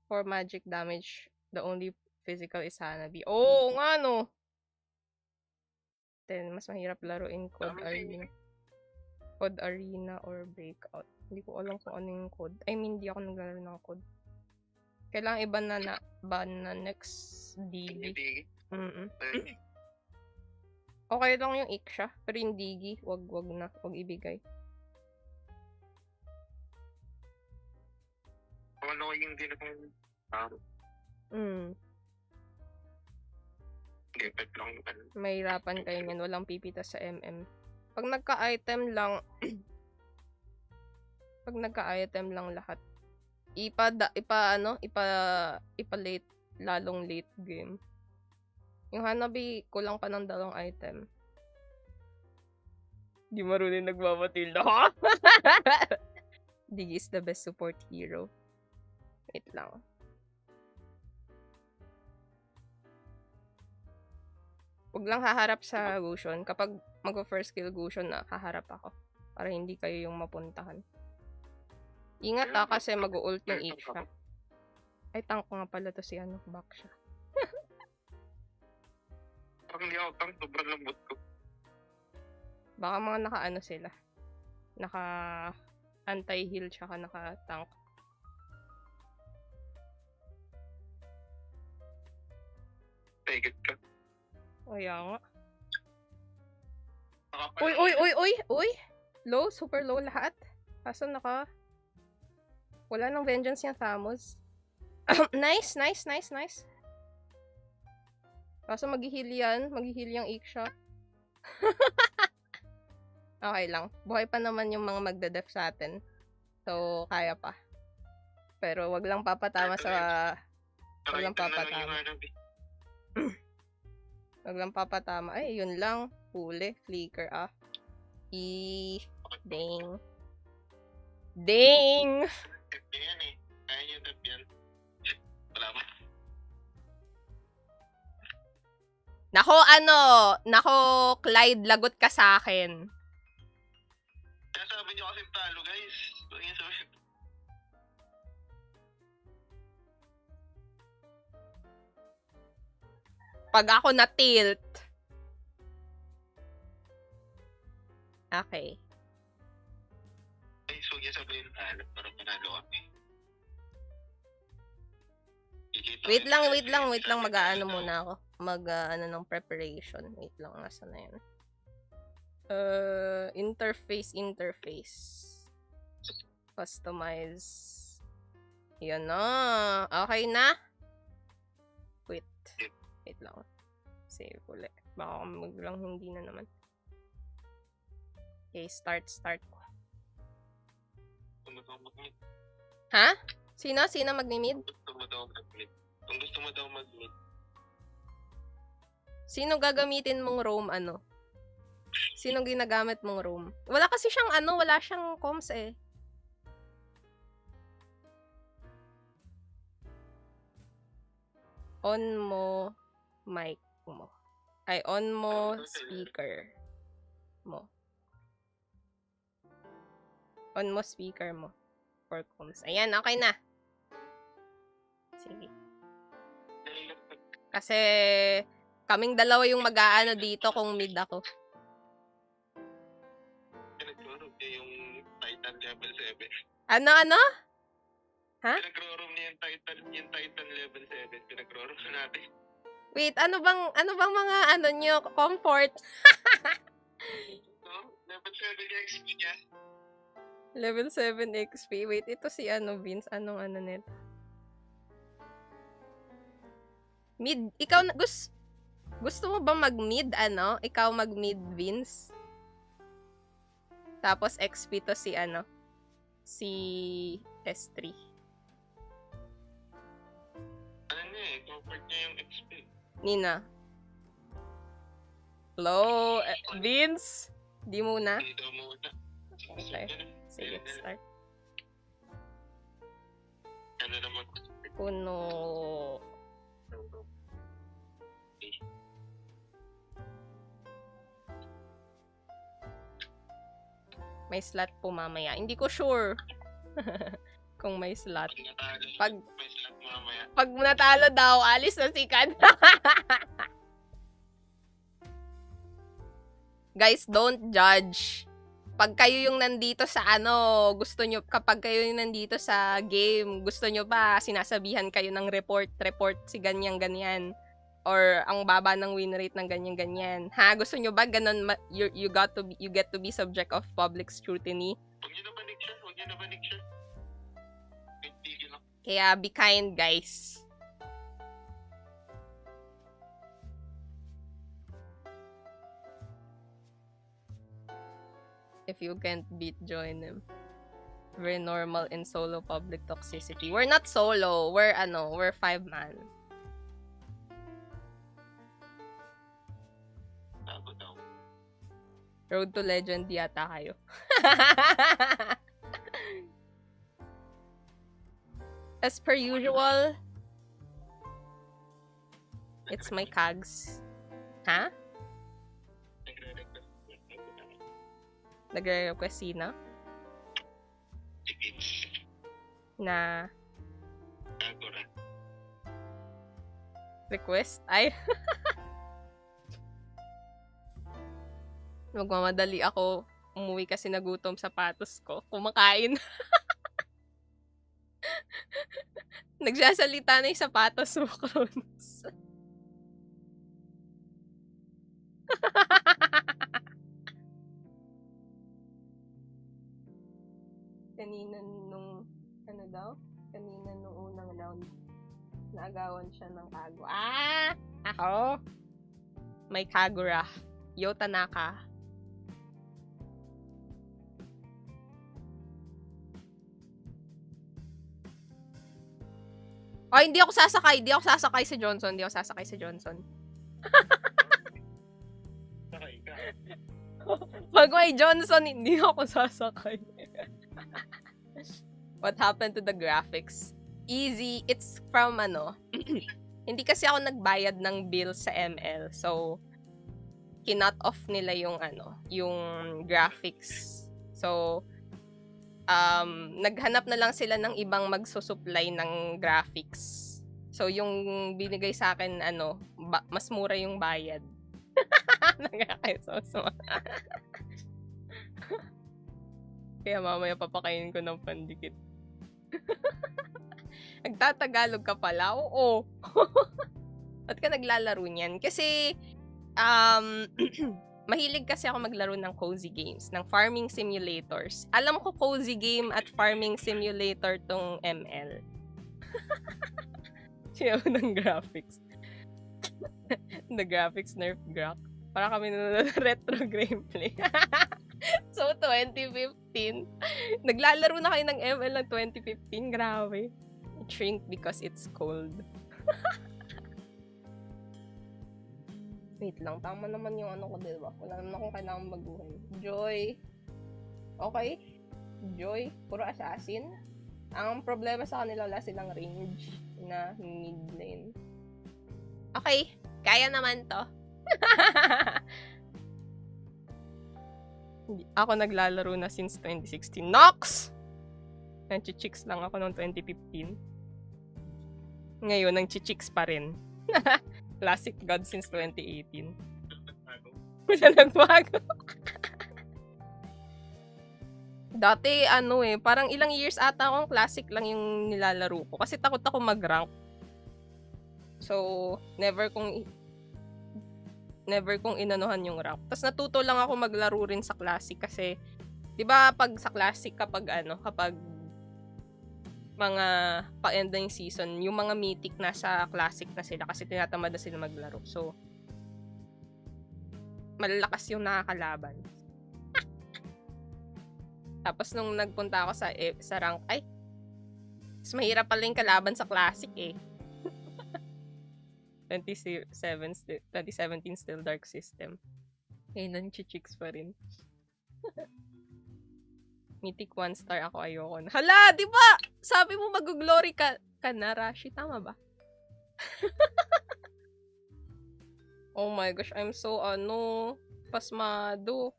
For magic damage, the only physical is Hanabi. Oo nga no! Then, mas mahirap laruin Code Arena. Code Arena or Breakout. Hindi ko alam kung ano yung code. I mean, hindi ako naglalaro ng code. Kailangan iba na ban na next Digi. Mm-mm. Okay lang yung Iksha, pero yung Digi, wag na. Wag ibigay. Ano yung hindi na kung hindi, pet lang naman. Mahirapan kayo niyan. Walang pipita sa MM. Pag nagka-item lang, lahat, ipa-late, lalong late game. Yung Hanabi, kulang pa ng 2 item. Di marunong nagbabatilda. Digi is the best support hero. Wait lang. Huwag lang haharap sa Gusion. Kapag mag-first kill Gusion na, haharap ako. Para hindi kayo yung mapuntahan. Ingat kasi mag-ult yung Iksha. Ay, tank ko nga pala to si back siya. Parang hindi ako tank, sobrang lambot ko. Baka mga naka sila. Naka anti-heal tsaka naka-tank. Taigit ka. Kaya nga. Uy! Low, super low lahat. Kaso wala nang vengeance yung Thamos. Nice. Kaso mag-heal yung Iksha. Okay lang. Buhay pa naman yung mga magdadef sa atin. So, kaya pa. Pero wag lang papatama sa... Wag lang papatama. Ay, yun lang. Huli. Flicker, Dang. Yan eh. Kaya niyo tap yan. Wala ba? Nako, Clyde, lagot ka sa akin. Kaya sabi niyo kasi talo, guys. Pag ako na-tilt. Okay. Ay, so niya sabihin talo para panalo kami. Wait lang. Mag-aano muna ako. Ng preparation. Wait lang, nasa na yan. Interface. Customize. Yan na. Okay na? Wait lang. Save ulit. Baka maglang hindi na naman. Okay, start. Ha? Sino mag-mid? Kung gusto mo daw mag-mid. Sino gagamitin mong roam Sino ginagamit mong roam? Wala kasi siyang wala siyang comms eh. On mo mic mo. Ay, on mo speaker mo. On mo speaker mo. For comms. Ayan, okay na. Sige. Kasi kaming dalawa yung mag-aano dito kung mid ako. Pinag-room niya yung Titan level 7. Ano? Ha? Pinag-room niya yung Titan level 7. Pinag-room natin. Wait, ano bang mga nyo, comfort? Level 7 yung XP niya. Level 7 XP. Wait, ito si Vince. Anong nito? Mid, ikaw gusto mo ba mag-mid Ikaw mag-mid, Vince? Tapos XP to si si S3. Ano niya comfort niya yung XP. Nina. Hello, Vince? Di muna. Dito muna. Okay. Sige, start. Ano naman? Kuno. May slot po mamaya. Hindi ko sure. Kung may slot. Pag natalo, may slot mamaya. Pag natalo daw, alis na si Kan. Guys, don't judge. Pag kayo yung nandito sa kapag kayo yung nandito sa game, gusto nyo ba sinasabihan kayo ng report si ganyan-ganyan? Or ang baba ng win rate ng ganyan-ganyan? Ha? Gusto nyo ba ganun, you get to be subject of public scrutiny? Huwag nyo na banig siya. Tigil lang. Kaya be kind, guys. If you can't beat, join them. Very normal in solo public toxicity. We're not solo. We're 5-man. Tago daw. Road to Legend yata kayo. As per usual, it's my kags. Ha? Nagre-request sino? Si Vince. Na Tago na. request? Ay. Magmamadali ako. Umuwi kasi nagutom sapatos ko. Kumakain. Nagsasalita na yung sapatos mo, Kronos. Kanina nung unang round, naagawan siya ng kago. Ako? May Kagura. Yo Tanaka. Oh, hindi ako sasakay si Johnson. Sakay ka. Pag may Johnson, hindi ako sasakay. What happened to the graphics? Easy. It's from hindi kasi ako nagbayad ng bill sa ML. So, kinut off nila yung yung graphics. So, naghanap na lang sila ng ibang magsusupply ng graphics. So, yung binigay sa akin, mas mura yung bayad. Nagkakaisoso. Kaya mamaya papakainin ko ng pandikit. Nagtatagalog ka pala? Oo. Ba't ka naglalaro niyan? Kasi, mahilig kasi ako maglaro ng cozy games, ng farming simulators. Alam ko cozy game at farming simulator tong ML. Siya ng graphics. The graphics nerf graph. Para kami nanonood ng retro gameplay. So, 2015. Naglalaro na kayo ng ML ng 2015. Grabe. It shrink because it's cold. Wait lang, tama naman yung ko, diba? Wala naman akong kailangan baguhin. Joy. Okay. Joy. Puro assassin. Ang problema sa kanila, wala silang range na mid lane. Okay. Kaya naman to. Ako naglalaro na since 2016. Nox! Nang-chichicks lang ako noong 2015. Ngayon, nang-chichicks pa rin. Classic God since 2018. Wala nagbago. Dati, parang ilang years ata akong classic lang yung nilalaro ko. Kasi takot ako mag-rank. So, never kong inanuhan yung rank. Tapos natuto lang ako maglaro rin sa classic kasi, di ba pag sa classic kapag mga pa-end na yung season, yung mga mythic nasa classic na sila kasi tinatamad na sila maglaro. So, malalakas yung nakakalaban. Tapos nung nagpunta ako sa rank, mas mahirap pala yung kalaban sa classic eh. 2017 still dark system. Eh, nanchi-chicks pa rin. Mythic 1 star ako, ayoko na. Hala, di ba? Sabi mo mag-glory ka na, Rashi. Tama ba? Oh my gosh, I'm so, pasmado.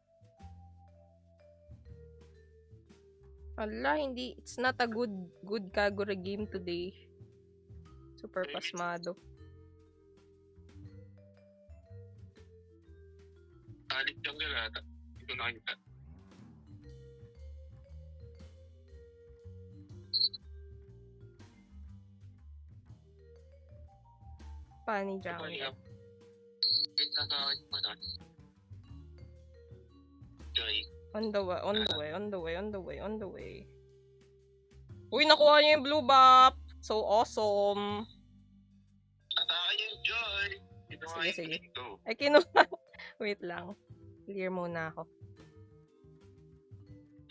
Hala, hindi. It's not a good Kagura game today. Super pasmado. Alit yung galata. Ito nakita. Pani Jungle. Wait, nakakawin mo na. Joy. On the way. Uy, nakuha niya yung blue buff! So awesome! Atake yung Joy! Ito nga Sige, yung sige. ito. Ay, kinuha. Wait lang. Clear muna ako.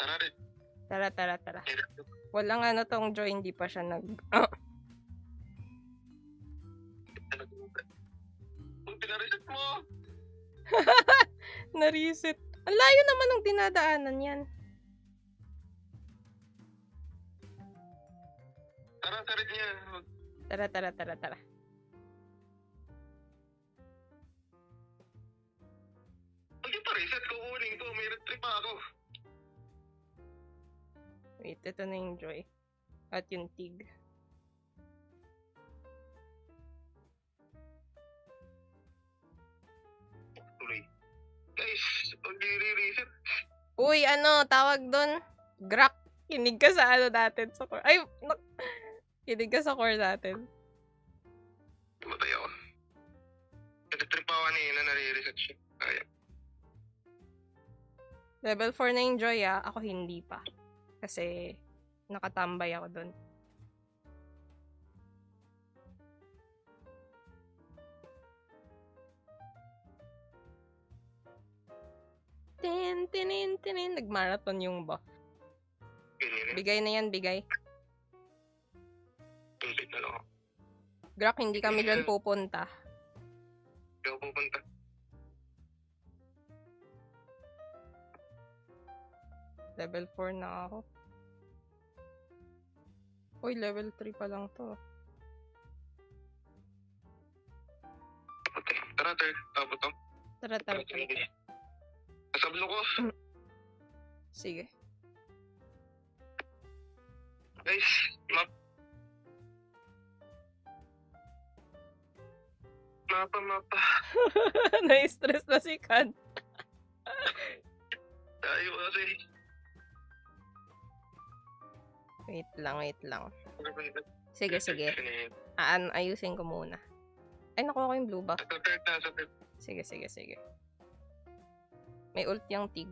Tara rin. Tara. Walang tong Joy, hindi pa siya Kung pinareset mo! na-reset. Ang layo naman ng dinadaanan yan. Tara rin niya. Tara. Pag yung pa-reset ko, kunin ko. May retrip pa ako. Wait, ito na yung Joy. At yung Tig. Tuloy. Guys, huwag i-reset. Uy, tawag doon? Grak. Kinig ka sa natin. Sa core. Ay, kinig ka sa core natin. Tumatay ako. Retrip pa ako kanina, nare-reset siya. Kaya. Level 4 na yung Joy, ah. Ako hindi pa. Kasi, nakatambay ako doon. Tin. Nag-marathon yung buff. Ganyan. Bigay na yan, bigay. Tumpit na lang ako. Grak, hindi kami dyan pupunta. Hindi ako pupunta. Level 4 na ako. Uy, level 3 pa lang to. Tara, tapos to. Tara. Nasablo ko. Sige. Guys, mapa. Na-stress na si Kan. Tayo kasi. Wait lang. Sige. Ayusin ko muna. Ay, nakuha ko yung blue buff. Sa third. Sige. May ult yung Tig.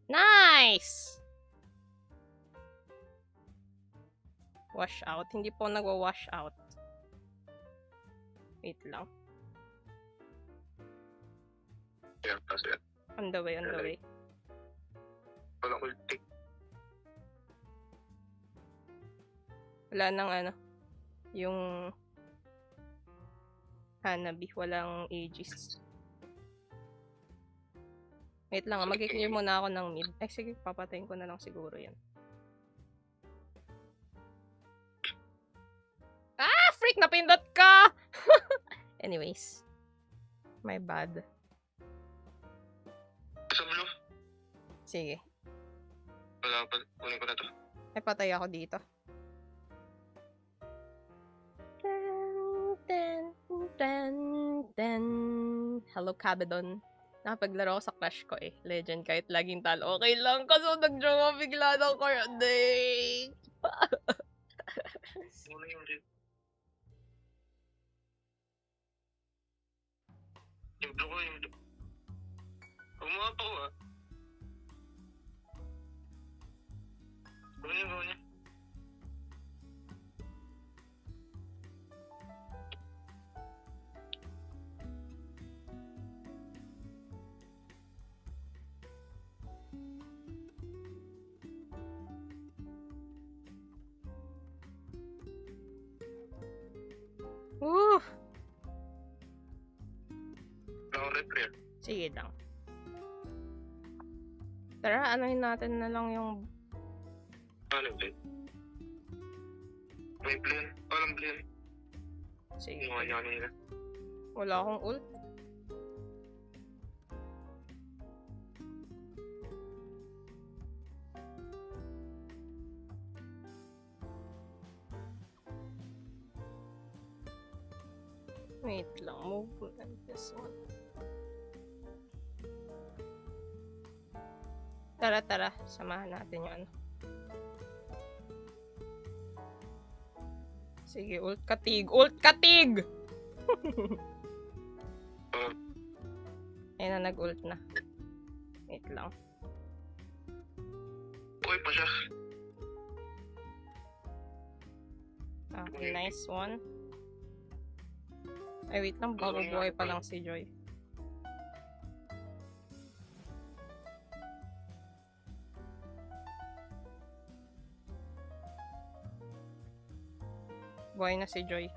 Nice! Wash out. Hindi po nagwa-wash out. Wait lang. Yeah, kasi On the way. walang ulti. Wala nang yung Hanabi. Walang Aegis. Wait lang, mag-clear muna ako ng mid. Ay, sige, papatayin ko na lang siguro yan. Ah! Freak! Napindot ka! Anyways. My bad. Sa blue. Sige. Wala pa. Kunin ko na to. Ay, patay ako dito. Hello, Cabedon. Nakapaglaro ako sa Clash ko eh. Legend kahit laging talo. Okay lang. Kaso nag-draw bigla ng card. Dang! Muna yung red. Yung blue ko, yung blue. Umapa ko ah. Go niya. Sige lang. Tara, anuhin natin na lang yung... Ano blend? May blend? Walang blend. Sige. Ginawa niya kanina. Wala akong ult. Wait lang, move on this one. Tara, samahan natin yung ano. Sige, ult katig! Ult katig! Ayun na, nag-ult na. Wait lang. Okay pa siya. Okay, nice one. Ay, wait lang, bago buhay pa lang si Joy. Buhay na si Joy.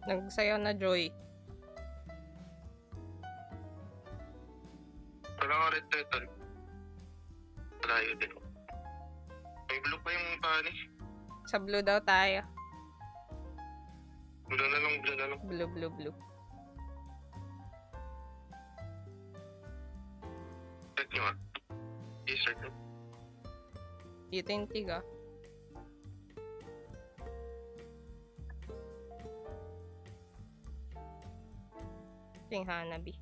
Nagsayaw na Joy. Wala ka red turtle. Malayo din. May blue pa yung pani. Sa blue daw tayo. Blue na lang. Blue. Check nyo ah. I-start nyo. Dito yung tiga. Ito yung Hanabi.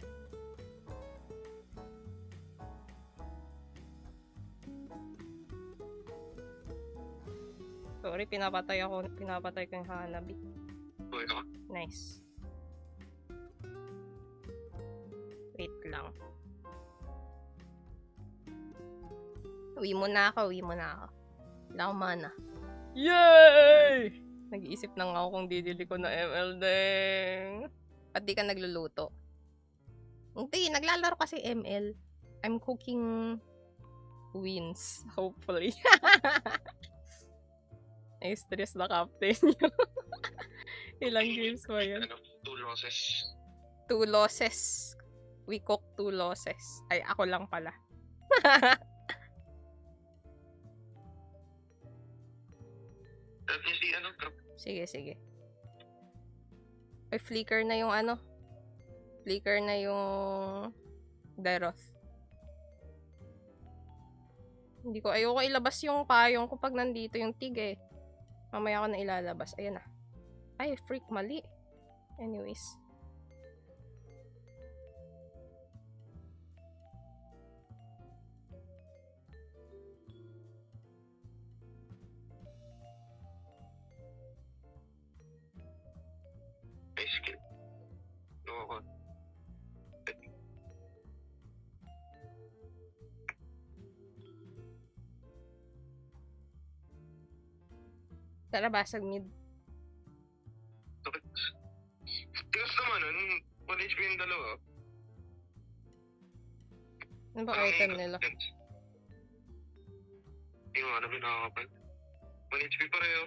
Sorry, pinapatay ko yung Hanabi. Okay ka. Nice. Wait lang. Uwi muna ako. Wala akong mana. Yay! Nag-iisip na nga ako kung didili ko na ML ding. At di ka nagluluto. Hindi, naglalaro kasi ML. I'm cooking wins, hopefully. Stress na captain nyo. Ilang games ba yun? 2 losses. 2 losses. We cook 2 losses. Ay, ako lang pala. At least drop. Sige. Ay, flicker na yung ano. Flicker na yung Deroth. Ayoko ilabas yung payong ko pag nandito yung tig eh. Mamaya ko na ilalabas. Ayan na. Ay, freak, mali. Anyways. May skill. Oo. Tara, basag mid. Tigas naman, 1 HP yung dalawa. Ano ba item nila? Yung pinakakapal. 1 HP pareho.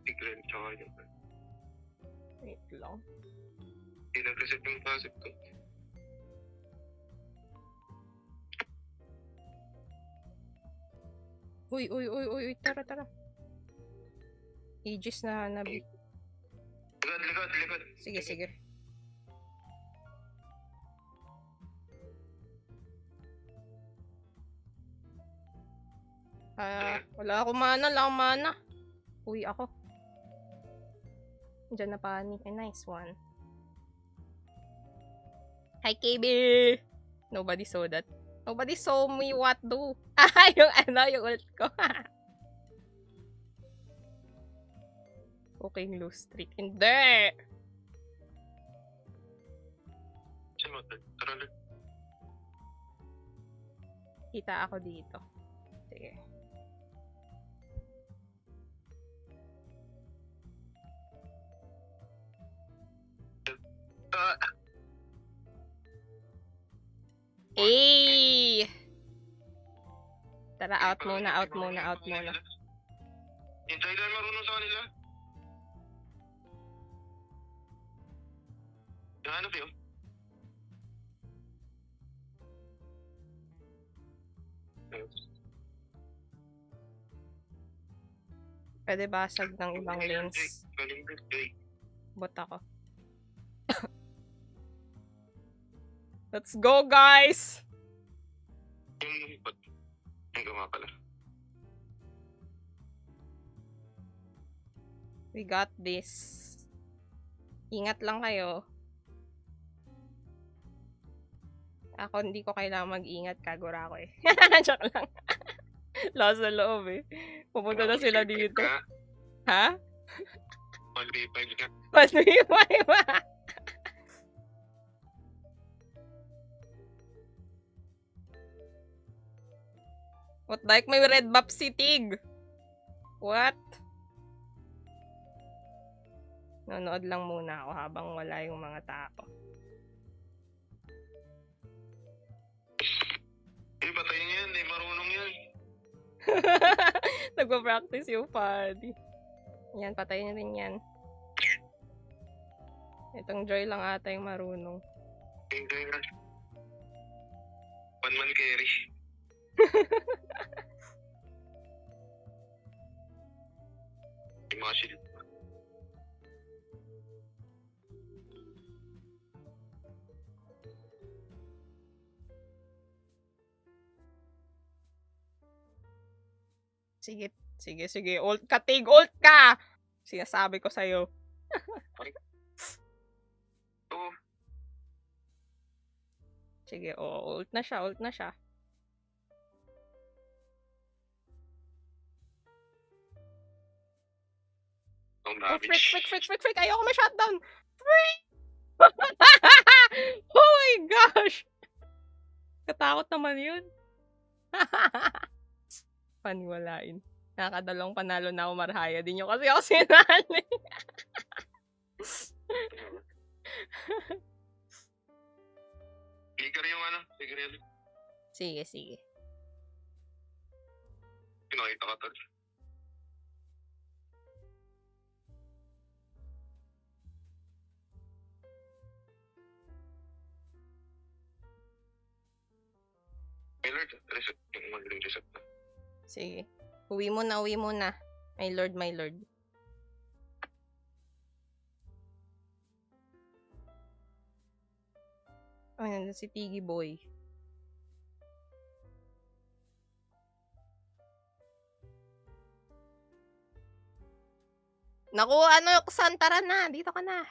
Tigren, tsaka yun. Wait lang. Hindi nag-reset yung passive ko. Uy, tara. Aegis na Hanabi. Likod. Sige. Wala akong mana. Uy, ako. Diyan na pani. A nice one. Hi, KB! Nobody saw that. Nobody saw me what do. Yung ult ko. Okay, loose streak. Hindi! Tara. Kita ako dito. Sige. Eh! Tara, out muna. Hintay lang marunong sa kanila. Nahanap yun. Pwede basag ng ibang lanes. Galing din, Jay. Bot ako. Let's go, guys! Ba't? Ang gama pala. We got this. Ingat lang kayo. Ako, hindi ko kailangan mag-ingat. Kagura ako eh. Joke lang. Lost sa loob eh. Pupunta na sila dito. Ha? 1v5 ka. Paniwaiwa! What like may red buff si Tig? What? Nanood lang muna ako habang wala yung mga tao. Patayin niya yan. Marunong yan. Nagpa-practice yung Paddy. Yan, patayin rin yan. Itong Joy lang ata yung marunong. Enjoy na. One man carry. Yung mga shield. Sige, sige, sige. Ult ka, Tig! Ult ka! Sinasabi ko sa'yo. Oo. Sige, ult na siya, ult na siya. Oh, frick! Ayoko may shutdown! Frick! Oh my gosh! Katakot naman yun. Paniwalain. Nakakadalawang panalo na ako marhaya din yung kasi ako sinali. Flicker yung ano? Flicker yun. Sige, sige. Pinakita ka tol. Hey Lord, reset. Yung magaling reset na. Sige. Uwi mo na, uwi mo na. My lord, my lord. Oh, nandun si Tiggy Boy. Naku, ano, San, tara na. Dito ka na.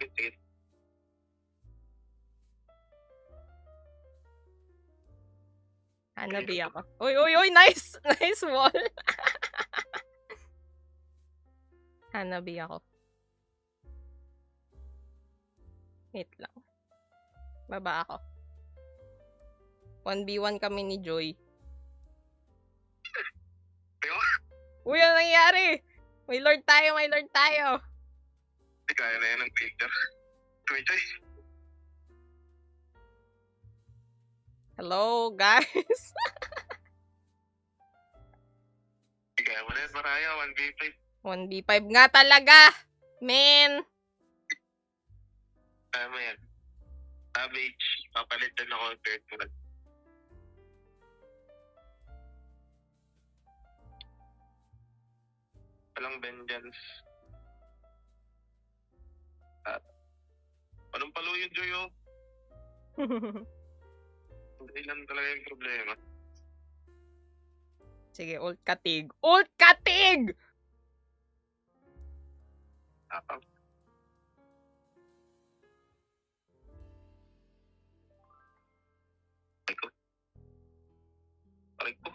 Sige. Hanabi ako. Uy, nice! Nice wall. Hanabi ako. Wait lang. Baba ako. 1v1 kami ni Joy. Uy, ano nangyari? May lord tayo, may lord tayo. Hindi kaya na yan ng Twitter. Twitter. Hello, guys. Hindi kaya mo na yan, Maraya. 1v5. 1v5 nga talaga. Men. Kaya mo yan. Savage. Papalitan ako ng third mo. Walang vengeance. At anong palo yung Joy, oh? Hindi lang talaga yung problema. Sige, ult katig. Ult katig! Tapang. Aray ko.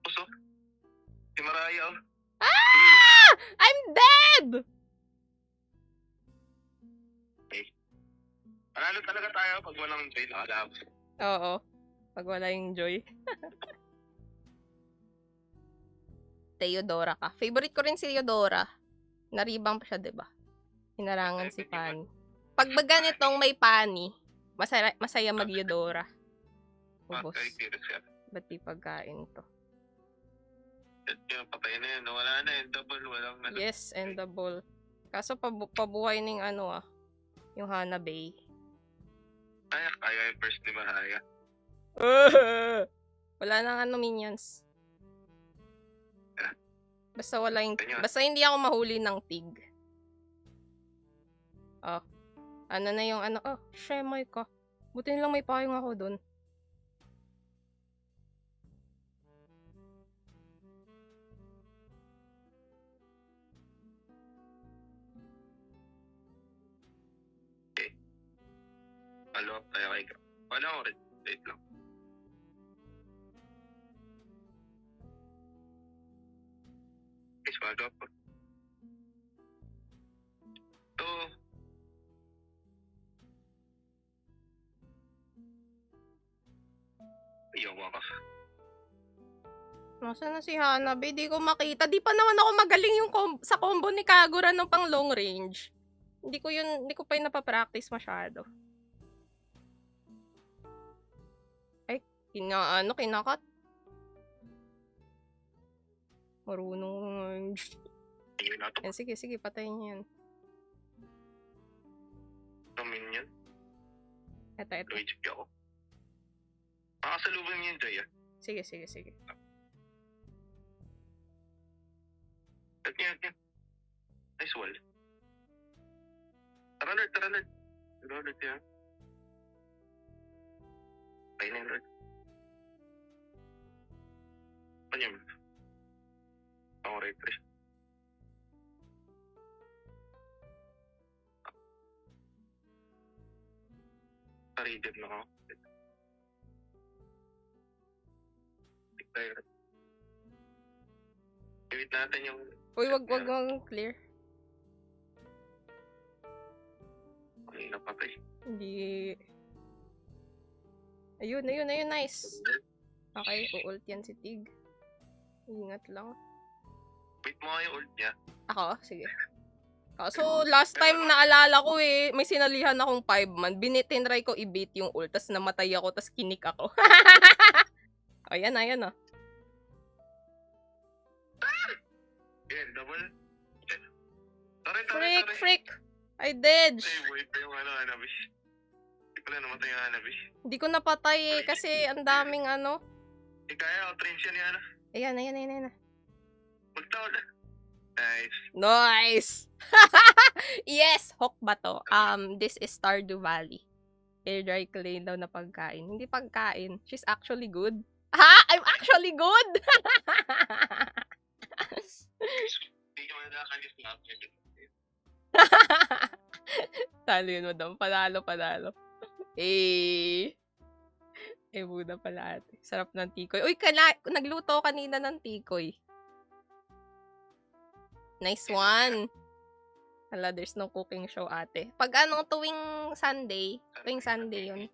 Puso. Si Maraya, oh. Ah! I'm dead! Panalo talaga tayo pag walang Joy na alam. Oo. Pag wala yung Joy. Theodora ka. Favorite ko rin si Theodora. Naribang pa siya, diba? Hinarangan si Fanny. Pag ba ganitong may Fanny, masaya mag-Theodora. Ubos. Patay, kira siya. Ba't di pagkain to? At yun, patay na yun. Wala na yun. Double, walang ano. Yes, endable. Kaso pabuhay ng ano yung Hanabei. Kaya yung first ni Mahaya. Wala nang ano minions. Yeah. Basta hindi ako mahuli ng tig. Oh. Ano na yung ano? Oh, shemay ka. Buti nilang may payong ako dun. Follow up tayo kay Gab. Wala ko rin. Wait lang. Guys, follow up ko. So, iyawa ka. Nasaan na si Hanabi? Di ko makita. Di pa naman ako magaling yung sa combo ni Kagura ng pang long range. Hindi ko pa yung napapractice masyado. Ay, kinakat. Marunong. Ayun na ito. Yan, sige, patayin niyo yan. Namin yan. Eto. Luigi ako. Makasalubong yun, Jay, ah. Sige. At yan. Nice wall. Tara, Lord. Lord, yan. Ay na yun, Lord. Panyam. Ako refresh. Paridid na ako. Gawit natin yung... Uy, wag clear. Ay, napatay. Hindi. Ayun, nice. Okay, ult yan si Tig. Ingat lang. Wait mo nga yung ult niya. Ako? Sige. So, last time naalala ko may sinalihan akong 5-man. Binitinry ko i-beat yung ult, tas namatay ako, tas kinik ako. Ayan. Yan, double. Freak! I dodge! Ay, wait pa yung Hanabish. Hindi pala namatay yung Hanabish. Hindi ko napatay kasi ang daming ano. Kaya, outrange yan yan. Ayan. Magtawad. Nice! Yes! Hawk ba to? This is Stardew Valley. Air dry clay daw na pagkain. Hindi pagkain. She's actually good. Ha? I'm actually good! Hindi ka manakalis na ako. Talo yun, madam. Panalo. Muna pala ate. Sarap ng tikoy. Uy, nagluto kanina ng tikoy. Nice one. Hala, there's no cooking show ate. Pag tuwing Sunday yun.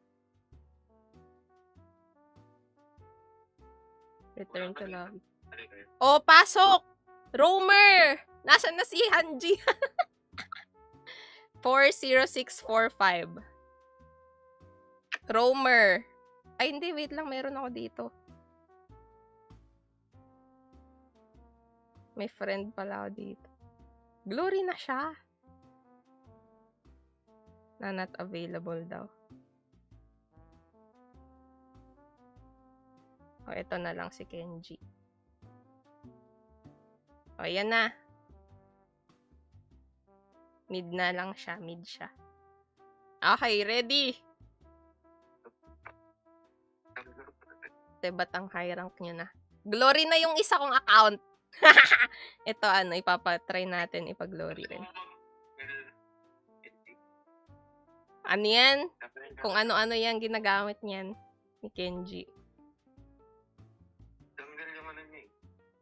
Return to lobby. Oh, pasok! Roamer! Nasaan na si Hanji? 40645. Roamer. Ay, hindi. Wait lang. Meron ako dito. May friend pala ako dito. Glory na siya. Not available daw. O, ito na lang si Kenji. O, yan na. Mid na lang siya. Mid siya. Okay, ready. Ba't ang high rank nyo na? Glory na yung isa kong account. Ito, ipapatry natin ipag-glory rin. Ano yan? Kung ano-ano yan ginagamit niyan ni Kenji.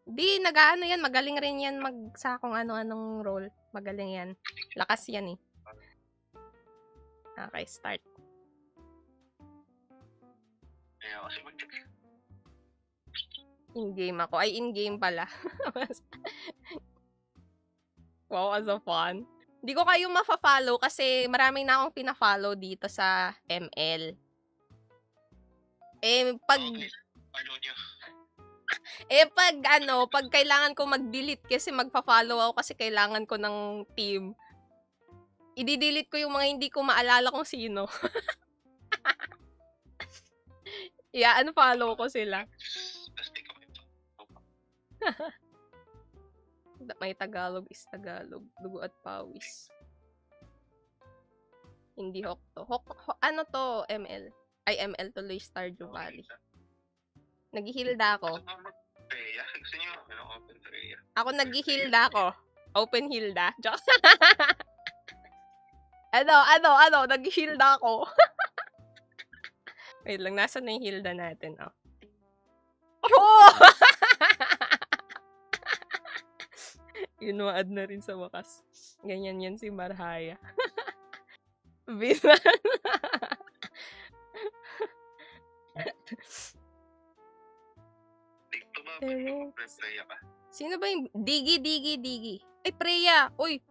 Di, nag-ano yan. Magaling rin yan sa kung ano-anong role. Magaling yan. Lakas yan eh. Okay, start. Ayaw kasi mag-check. In-game ako. Ay, in-game pala. Wow, as a fun. Hindi ko kayo mafa-follow kasi maraming na akong pina-follow dito sa ML. Pag... Ano niya? Pag kailangan ko mag-delete kasi magpa-follow ako kasi kailangan ko ng team. I-delete ko yung mga hindi ko maalala kung sino. Unfollow ko sila. Basta ikaw ito. May Tagalog is Tagalog. Dugo at pawis. Hindi Hokto. Ano to? ML. Ay, ML tuloy Stardew Valley. Naghihilda ako. Rhea? Gusto niyo open to Rhea? Ako naghihilda ako. Open hilda. Joke. Ano? Naghihilda ako. Wait lang, nasa na yung hilda natin? Oh! Inuad na rin sa wakas. Ganyan yan si Marhaya. Binan. Dito ba? Pero- Rhea ka? Sino ba yung Digi? Ay, Preya! Uy,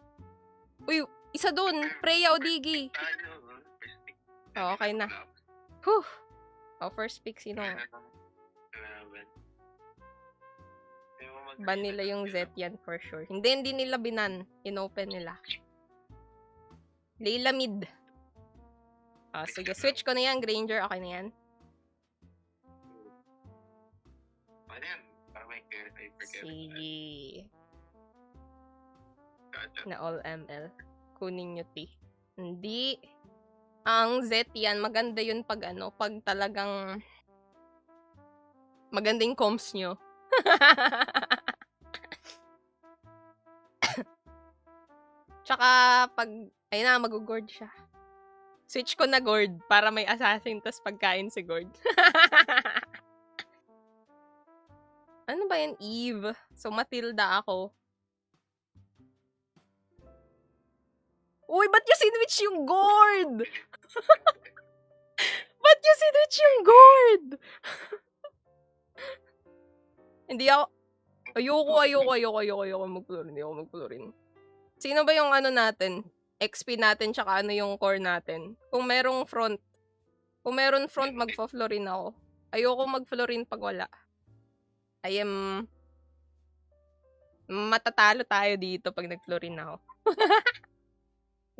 isa dun. Preya o Digi. First pick. Okay na. Whew. First pick, sino? Ban nila yung Zet yan for sure. Hindi nila binan. Inopen nila. Layla mid. Sige, switch ko na yan. Granger, okay na yan. Ano yan? Para may caretaker. Sige. Gotcha. Na all ML. Kunin nyo T. Hindi. Ang Z yan, maganda yun pag talagang maganda yung comms nyo. Tsaka pag, ayun na, mag-gourd siya. Switch ko na gourd para may assassin tas pagkain si gourd. Ano ba yan, Eve? So, Matilda ako. Uy, ba't nyo sinwitch yung gourd? Ba't nyo sinwitch yung gourd? Hindi ako. Ayoko mag-florin. Hindi ako mag-florin. Sino ba yung natin? XP natin tsaka yung core natin? Kung meron front, magpa-florin ako. Ayoko mag-florin pag wala. Matatalo tayo dito pag nag-florin ako.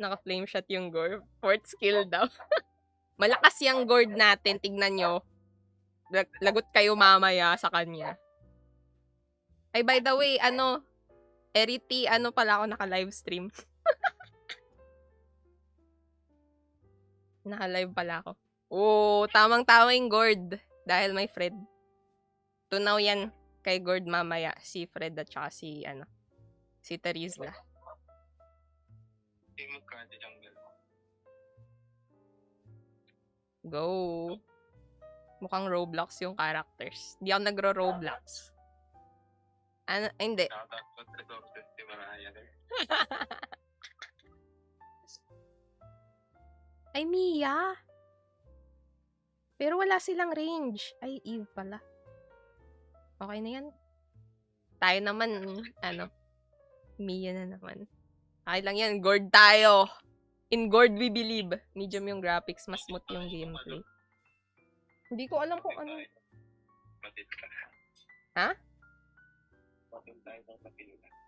Naka-flame shot yung gore. Fourth skill daw. Malakas yung gourd natin. Tignan nyo. Lagot kayo mamaya sa kanya. Ay, by the way, Erity, pala ako naka-livestream. Naka-live pala ako. Oh, tamang-tama yung gourd. Dahil may Fred. Tunaw yan kay gourd mamaya. Si Fred at saka si Terizla. Go. Mukhang Roblox yung characters. Hindi ako nagro-Roblox. Hindi. Ay, Mia. Pero wala silang range. Ay, Eve pala. Okay na yan. Tayo naman, Mia na naman. Okay lang yan. Gourd tayo. In Gourd we believe. Medium yung graphics. Mas smooth yung gameplay. Hindi ko alam kung ano. Ha?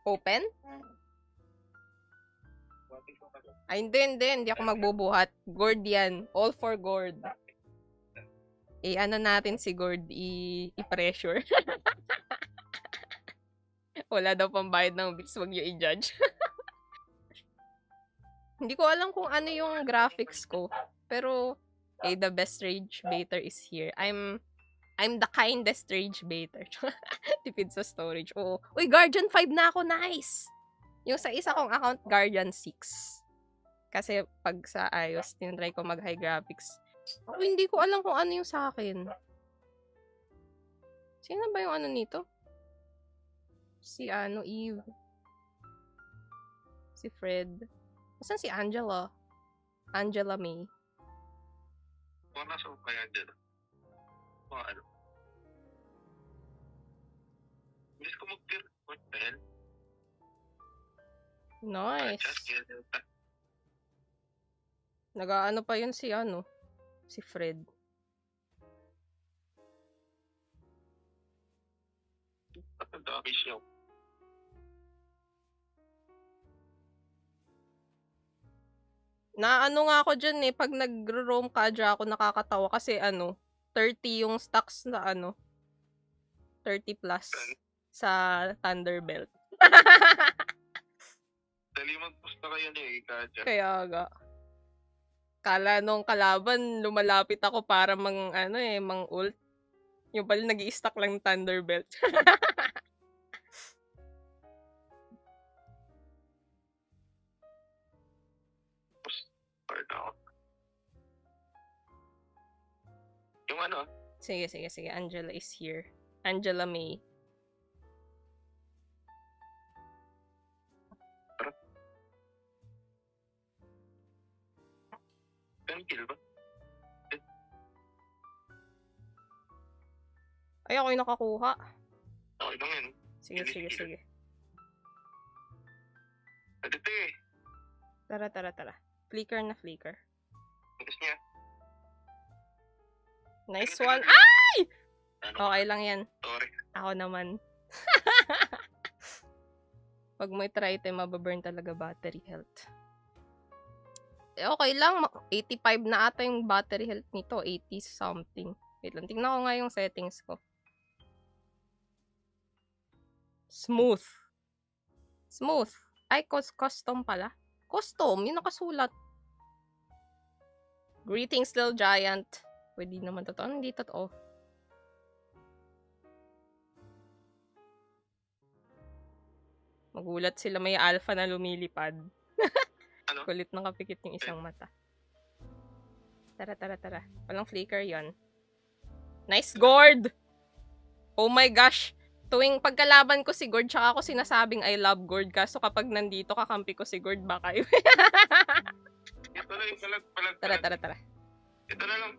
Open? Ay, hindi ako magbubuhat. Gourd yan. All for gourd. Natin si gourd. I-pressure. Wala daw pambayad ng bits. Wag nyo i-judge. Hindi ko alam kung ano yung graphics ko. Pero, the best rage baiter is here. I'm the kindest rage baiter. Tipid sa storage. Oo. Uy, Guardian 5 na ako. Nice! Yung sa isa kong account, Guardian 6. Kasi pag sa iOS, tinatry ko mag-high graphics. Ako, hindi ko alam kung ano yung sa akin. Sino ba yung nito? Si Eve. Si Fred. Saan si Angela? Angela May. Wala sa kaya dyan. Ano? Bilis ko mag-clear. What the hell? Nice. Nag-aano pa yun si si Fred. base niyo. Naano nga ako dyan eh, pag nag-roam ka dyan ako nakakatawa kasi 30 yung stocks na 30 plus sa Thunderbelt. Dali magpusta kayo ni Kadya. Kaya ga. Kala nung kalaban, lumalapit ako para mang ult. Yung pala nag-i-stack lang ng Thunderbelt. Start out. Yung ano? Sige. Angela is here. Angela May. Kill ba? Ay, ako yung nakakuha. Okay lang yan. Sige. Adito eh. Tara. Flicker na flicker. Tapos niya. Nice one. Ay! Ano? Okay lang yan. Sorry. Ako naman. Pag mo i-try ito, mababurn talaga battery health. Okay lang. 85 na ata yung battery health nito. 80 something. Wait lang. Tingnan ko nga yung settings ko. Smooth. Ay, custom pala. Custom. Yung nakasulat. Greetings, little giant. Pwede naman totoo. Hindi totoo. Magulat sila may alpha na lumilipad. Ano? Kulit ng kapikit yung isang mata. Tara. Walang flicker yon. Nice Gord! Oh my gosh! Tuwing pagkalaban ko si Gord, tsaka ako sinasabing I love Gord. Kaso kapag nandito kakampi ko si Gord, baka yun. Ito na yung palag. Tara. Ito na lang.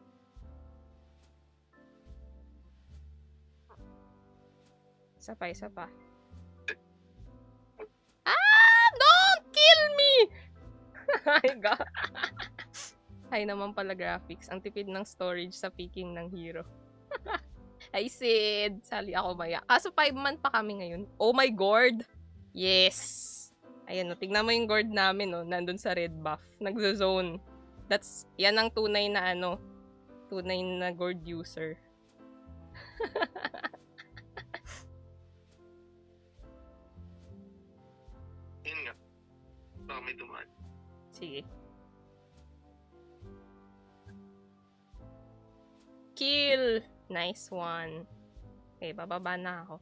Isa pa. Don't kill me! My God. Hay naman pala graphics. Ang tipid ng storage sa picking ng hero. Ay, Sid. Sali ako maya. Kaso 5 man pa kami ngayon. Oh my God. Yes. Ayan, tignan mo yung gourd namin, nandun sa red buff. Nagzo-zone. Yan ang tunay na tunay na gourd user. Yun nga. Baka may dumaan. Sige. Kill! Nice one. Okay, bababa na ako.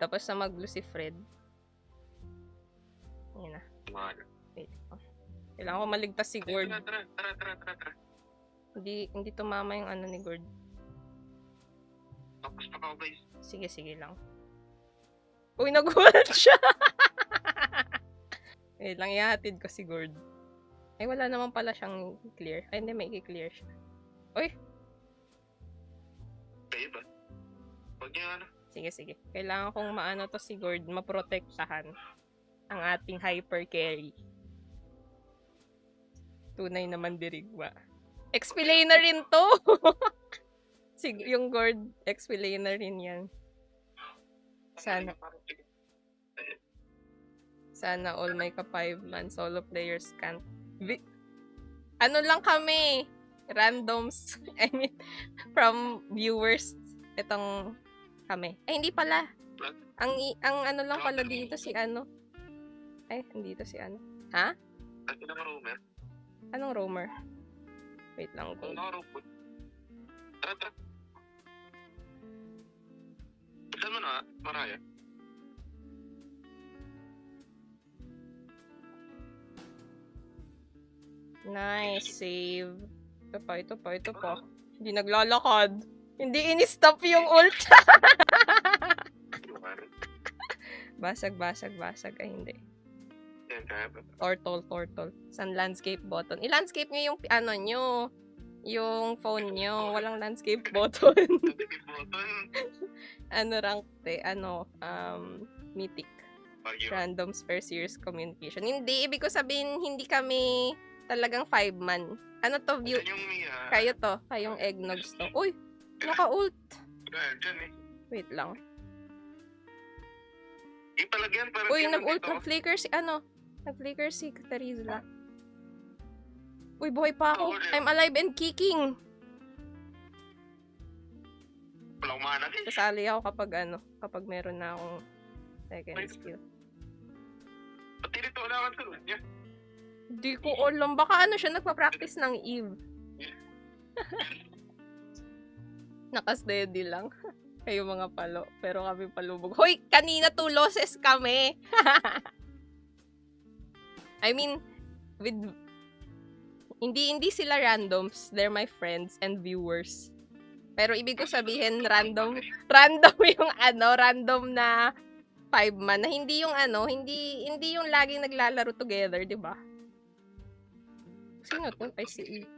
Tapos na mag-Lucifred. Ayan na. Dumaan. Wait. Kailangan ko maligtas si Gord. Tara. Hindi tumama yung ni Gord. Tapos na ka, guys. Sige lang. Uy, nagulat siya! Wait lang, ihatid ko si Gord. Ay, wala naman pala siyang clear. Ay, hindi, may i-clear siya. Uy! Kayo ba? Huwag niya Sige. Kailangan kong to si Gord, maprotektahan ang ating hyper carry. Tunay naman dirigwa. XP na rin to! Yung Gord, XP na rin yan. Sana all my ka-5 man solo players can't. Lang kami. Randoms. I mean, from viewers. Itong kami. Ay, hindi pala. Ang lang pala dito si Ay, nandito si Ha? Ano ng roamer? Anong roamer? Wait lang. Ano ng robot? Tara. Saan mo na, Maraya? Nice save. Ito pa. Hindi naglalakad. Hindi in-stop yung ult. Basag. Ay, hindi. Turtle. San landscape button. I-landscape nyo yung nyo. Yung phone nyo. Walang landscape button. Mythic. Random spare series communication. Hindi, ibig ko sabihin, hindi kami talagang 5 man. View? Kayo to. Kayong eggnogs to. Uy! Naka-ult! Dyan eh. Wait lang. Ipalagyan para Uy, ganun dito. nag-flicker si, nag-flicker si Terizla. Uy, buhay pa ako. I'm alive and kicking. Wala akong mana din. Sasali ako kapag meron na akong second skill. Ba't dito wala kang tulad niya? Di ko alam. Baka siya, nagpa-practice ng Eve. Naka-steady lang. Kayo mga palo. Pero kami palubog. Hoy, kanina 2 losses kami. I mean, hindi sila randoms. They're my friends and viewers. Pero ibig ko sabihin, random yung random na 5-man. Na hindi yung hindi yung laging naglalaro together, di ba? Sino to? Ay, si Eve.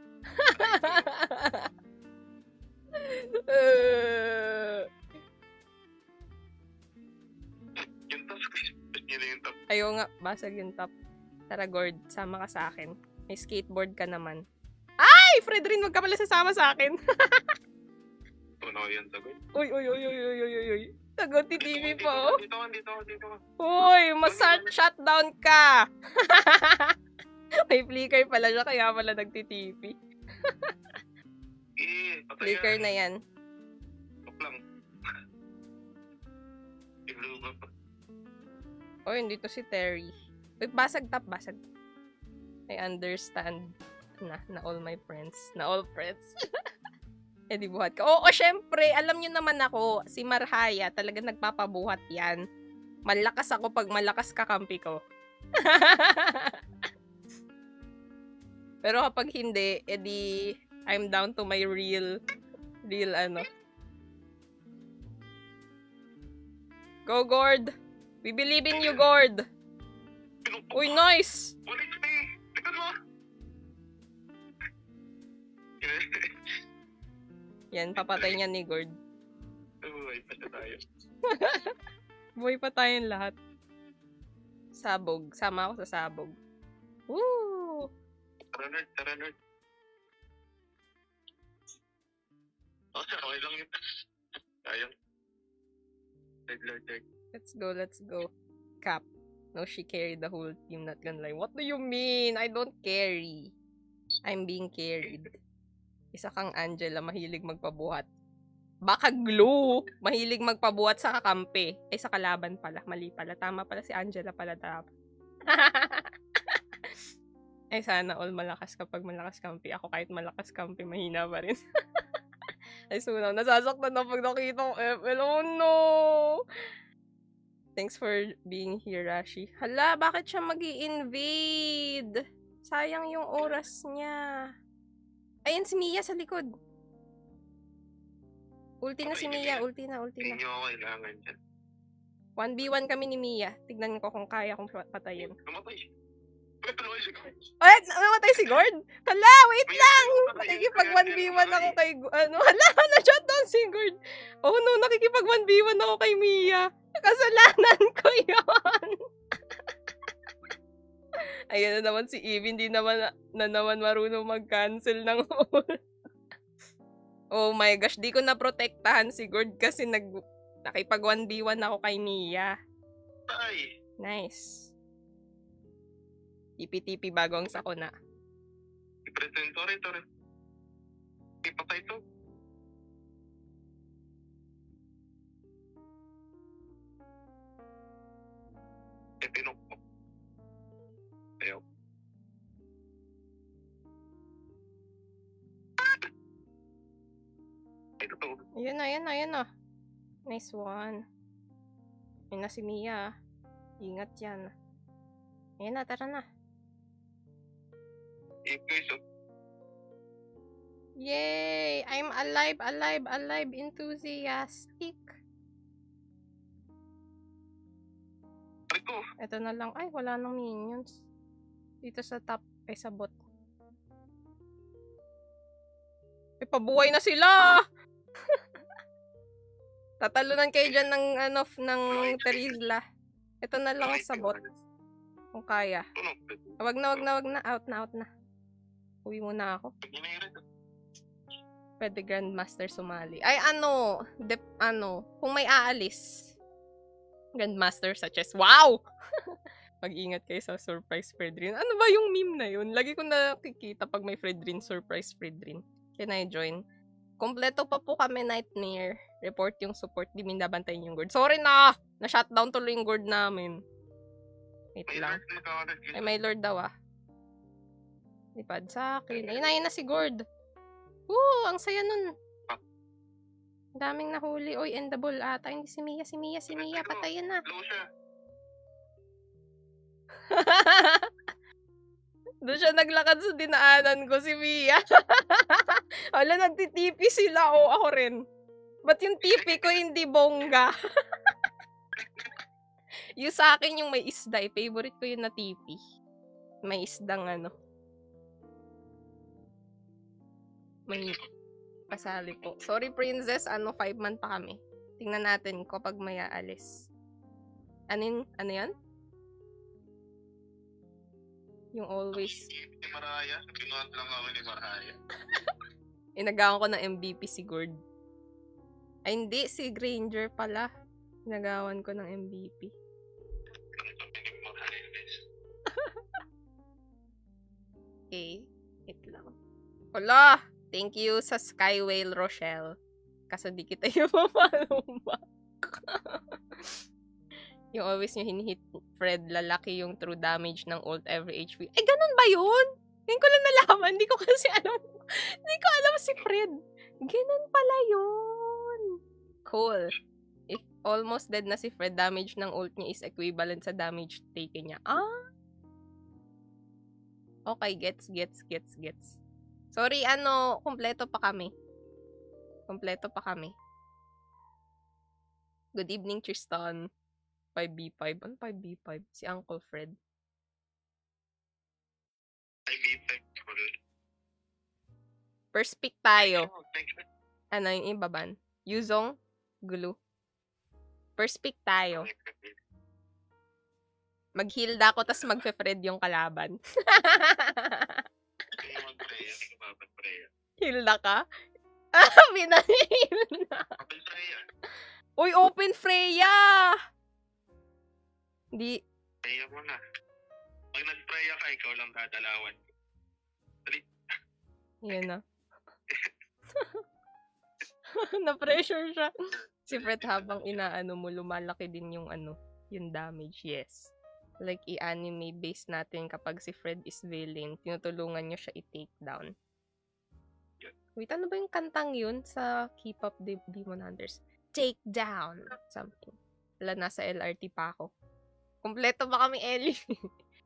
Yung top, yun na yung top. Ayaw nga, basag yung top. Tara, Gord, sama ka sa akin. May skateboard ka naman. Ay! Fredrin, wag ka pala sasama sa akin. Ano yan, sagot? Uy. Sagot ni TV po. Dito ka. Uy, shutdown ka. May flicker pala siya, kaya pala nagtitipi. Patay Flicker na yan. Stop lang. Iluga pa. Uy, dito si Terry. Uy, basag top. I understand na all my friends. Na all friends. Eh, di buhat ka. Oo, syempre, alam nyo naman ako, si Marhaya, talaga nagpapabuhat yan. Malakas ako pag malakas kakampi ko. Pero kapag hindi, edi, I'm down to my real Go, Gord! We believe in you, Gord! Uy, nice! Walit na eh! Tignan mo! Yan, papatay niya ni Gord. Uy, pala tayo. Buhay pa tayong lahat. Sabog. Sama ako sa sabog. Woo! Tara, nerd. Okay lang yun. Sayang. Lord. Let's go. Cap. No, she carried the whole team, not gonna lie. What do you mean? I don't carry. I'm being carried. Isa kang Angela, mahilig magpabuhat. Baka glue, mahilig magpabuhat sa kakampi. Ay, sa kalaban pala. Mali pala. Tama pala si Angela pala dapat. Ay, sana all malakas kapag malakas kampi. Ako kahit malakas kampi, mahina pa rin. Ay, sunaw. Nasasaktan na pag nakita ko FL. Oh, no! Thanks for being here, Rashi. Hala, bakit siya mag-i-invade? Sayang yung oras niya. Ayun si Mia sa likod. Ulti na si Mia, ulti na. Hindi nyo ako kailangan dyan. 1v1 kami ni Mia. Tignan ko kung kaya kong patayin. Namatay. Tuloy si Gord. Ay, namatay si Gord? Hala, wait lang! Nakikipag 1v1 ako kay... Hala, na-shutdown si Gord. Oh no, nakikipag 1v1 ako kay Mia. Kasalanan ko yun. Ayan na naman si Eve, hindi naman marunong mag-cancel ng ult. Oh my gosh, di ko na-protektahan si Gord kasi nakipag 1v1 ako kay Mia. Ay! Nice. Tipi-tipi bago ang sakuna. Sorry. Ipatay to. Tinok ko. Ayaw. Ito to. Ayan na. Nice one. Ayun na si Mia. Ingat yan. Ayan na, tara na. Yay! I'm alive, enthusiastic. Ko. Ito na lang. Ay, wala nang minions. Dito sa top, ay sa bot. Ay, pabuhay na sila! Tatalunan kayo dyan ng Terizla. Ito na lang sa bot. Kung kaya. Wag na. Out na. Uwi muna ako. Pwede Grandmaster sumali. Ay, kung may aalis. Grandmaster such as, wow! Mag-ingat kayo sa surprise Fredrin. Ano ba yung meme na yun? Lagi ko nakikita pag may Fredrin, surprise Fredrin. Can I join? Kompleto pa po kami, Nightmare. Report yung support, di binabantayin yung gourd. Sorry na! Na-shutdown tuloy yung gourd namin. Wait May lang. Lord na magkakalat Ay, may lord daw ah. Lipad sa akin. Ayun na si gourd. Woo! Ang saya nun. Ang daming nahuli. Oy, endable ata. Hindi si Mia. Patayin na. Low siya. Doon siya naglakad sa dinaanan ko, si Mia. Wala, nagtitipi sila. O, ako rin. Ba't yung tipi ko hindi bongga? Yung sa akin yung may isda. Favorite ko yung na tipi. May isdang ano. May pasali po. Sorry, princess. 5 man pa kami. Tingnan natin kapag may aalis. Ano yan? Yung always. Si Maraya. Pinuhat lang kami ni Maraya. Inagawan ko ng MVP si Gord. Ay, hindi. Si Granger pala. Inagawan ko ng MVP. Okay. Wait lang. Wala! Thank you sa Sky Whale Rochelle. Kaso di kita yung mamalong back. Yung always nyo hinihit, Fred, lalaki yung true damage ng ult every HP. Eh, ganun ba yun? Ngayon ko lang nalaman. Hindi ko kasi alam. Hindi ko alam si Fred. Ganun pala yun. Cool. If almost dead na si Fred, damage ng ult niya is equivalent sa damage taken niya. Ah? Okay, gets. Sorry, kompleto pa kami. Good evening, Tristan. 5B5. Ano 5B5? Si Uncle Fred. 5v5. First pick tayo. Ano yung ibaban? Yuzong? Gulu? First pick tayo. Mag-heal ako, tas mag-Fred yung kalaban. Heal na ka? Binahil na. Uy, open Freya! Hindi. Freya mo na. Pag nag-Freya ka, ikaw lang dadalawan. Yan na. Na-pressure siya. Si Fred habang inaano mo, lumalaki din yung yung damage. Yes. Like, i-anime base natin kapag si Fred is villain, tinutulungan nyo siya i-take down. Wait, ano ba yung kantang yun sa K-pop Demon Hunters? Take down! Something. Wala, nasa LRT pa ako. Kompleto ba kami, Ellie?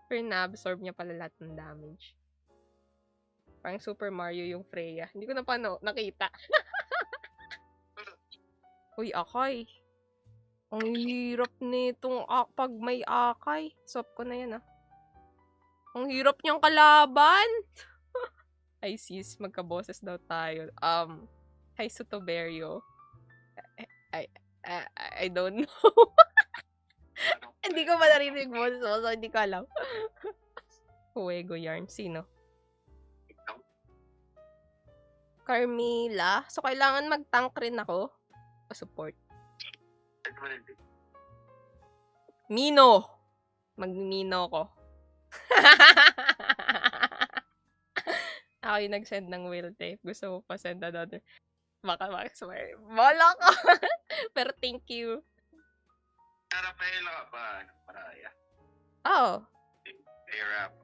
Pero na-absorb niya pala lahat ng damage. Parang Super Mario yung Freya. Hindi ko na pa nakita. Uy, Akay. Ang hirap nitong pag may Akay. Swap ko na yan, ah. Ang hirap niyang kalaban. Ay, sis, magka-bosses daw tayo. Hi, Sotoberio. I don't know. Hindi ko pa narinig mo, so hindi ko alam. Fuego Yarn. Sino? Carmila. So, kailangan mag-tank rin ako? O support? Mino! Mag-Mino ko. Ako yung nag-send ng will tape. Gusto mo pa send another. Baka swear. Bola ko! Pero thank you. Rafaela ka ba? Maraya. Oh. I-rap.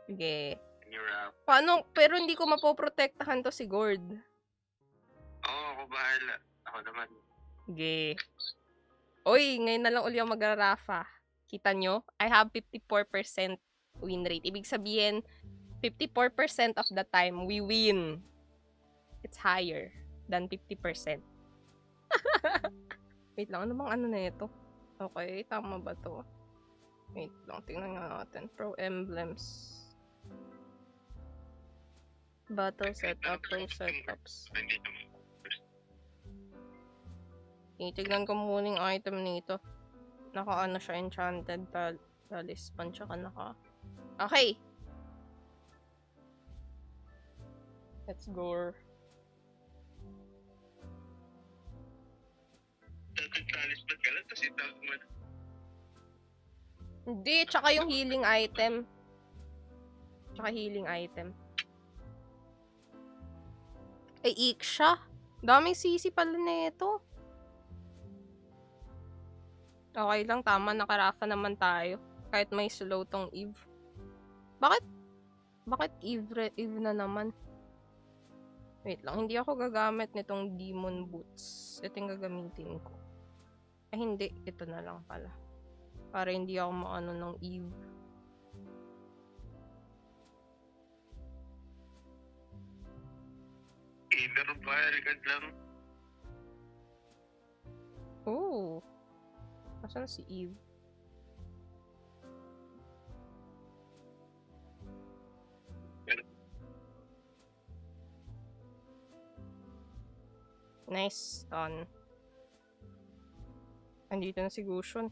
Sige. I-rap. Paano? Pero hindi ko mapoprotektahan to si Gord. Oo, ako bahala. Ako naman. Sige. Uy, ngayon na lang uli ako magra-Rafa. Kita nyo? I have 54% win rate. Ibig sabihin, 54% of the time, we win. It's higher than 50%. Wait lang, ano bang na ito? Okay, tama ba to? Wait lang, tingnan nga natin. Pro emblems. Battle setup, pro setups. Tignan ko muna yung item nito. Naka-ano siya, enchanted talisman, tsaka Okay! Let's go. Talisman ka lang, tapos itawag mo. Hindi, tsaka yung healing item. Tsaka healing item. Ay, Iksha. Daming sisi pala nito. Okay lang, tama. Nakarafa naman tayo. Kahit may slow tong Eve. Bakit Eve na naman? Wait lang, hindi ako gagamit nitong demon boots. Ito yung gagamitin ko. Ay, hindi. Ito na lang pala. Para hindi ako maano ng Eve. Either fire god lang. Oh. Asan si Eve? Nice. Done. Andito na si Gushon.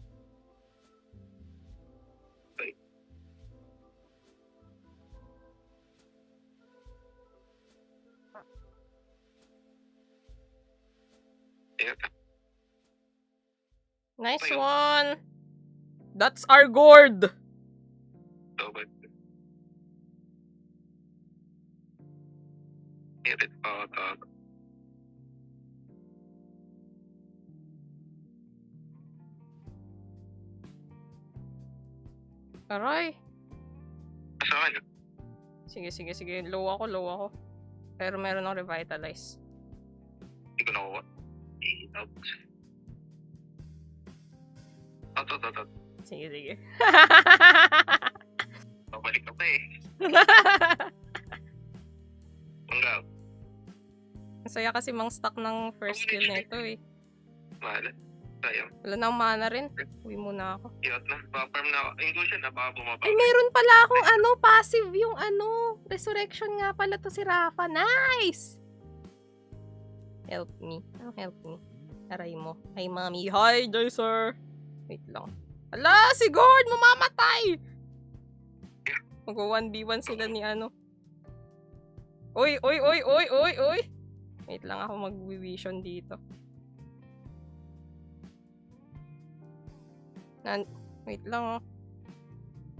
Nice Ayun. one! That's our gourd! So, but... Hit it out of... Aray! Saan? Sige. Low ako. Pero meron akong revitalize. Hindi ko nakuha. Out. Out. Sige. Babalik ka pa eh. Hanggang. Masaya kasi mang stock ng first skill nito eh. Mahal. Sayang. Wala nang mana rin. Uwi muna ako. Iyot na. Paparm na ako. Inclusion na. Baka bumaba. Ay, meron pala akong passive yung resurrection nga pala to si Rafa. Nice! Help me. Help me. Aray mo. Hi, mommy. Hi, Jacer. Wait lang. Ala, si Gord! Mamamatay! Mag-1v1 sila ni Uy! Wait lang ako mag-vision dito. Wait lang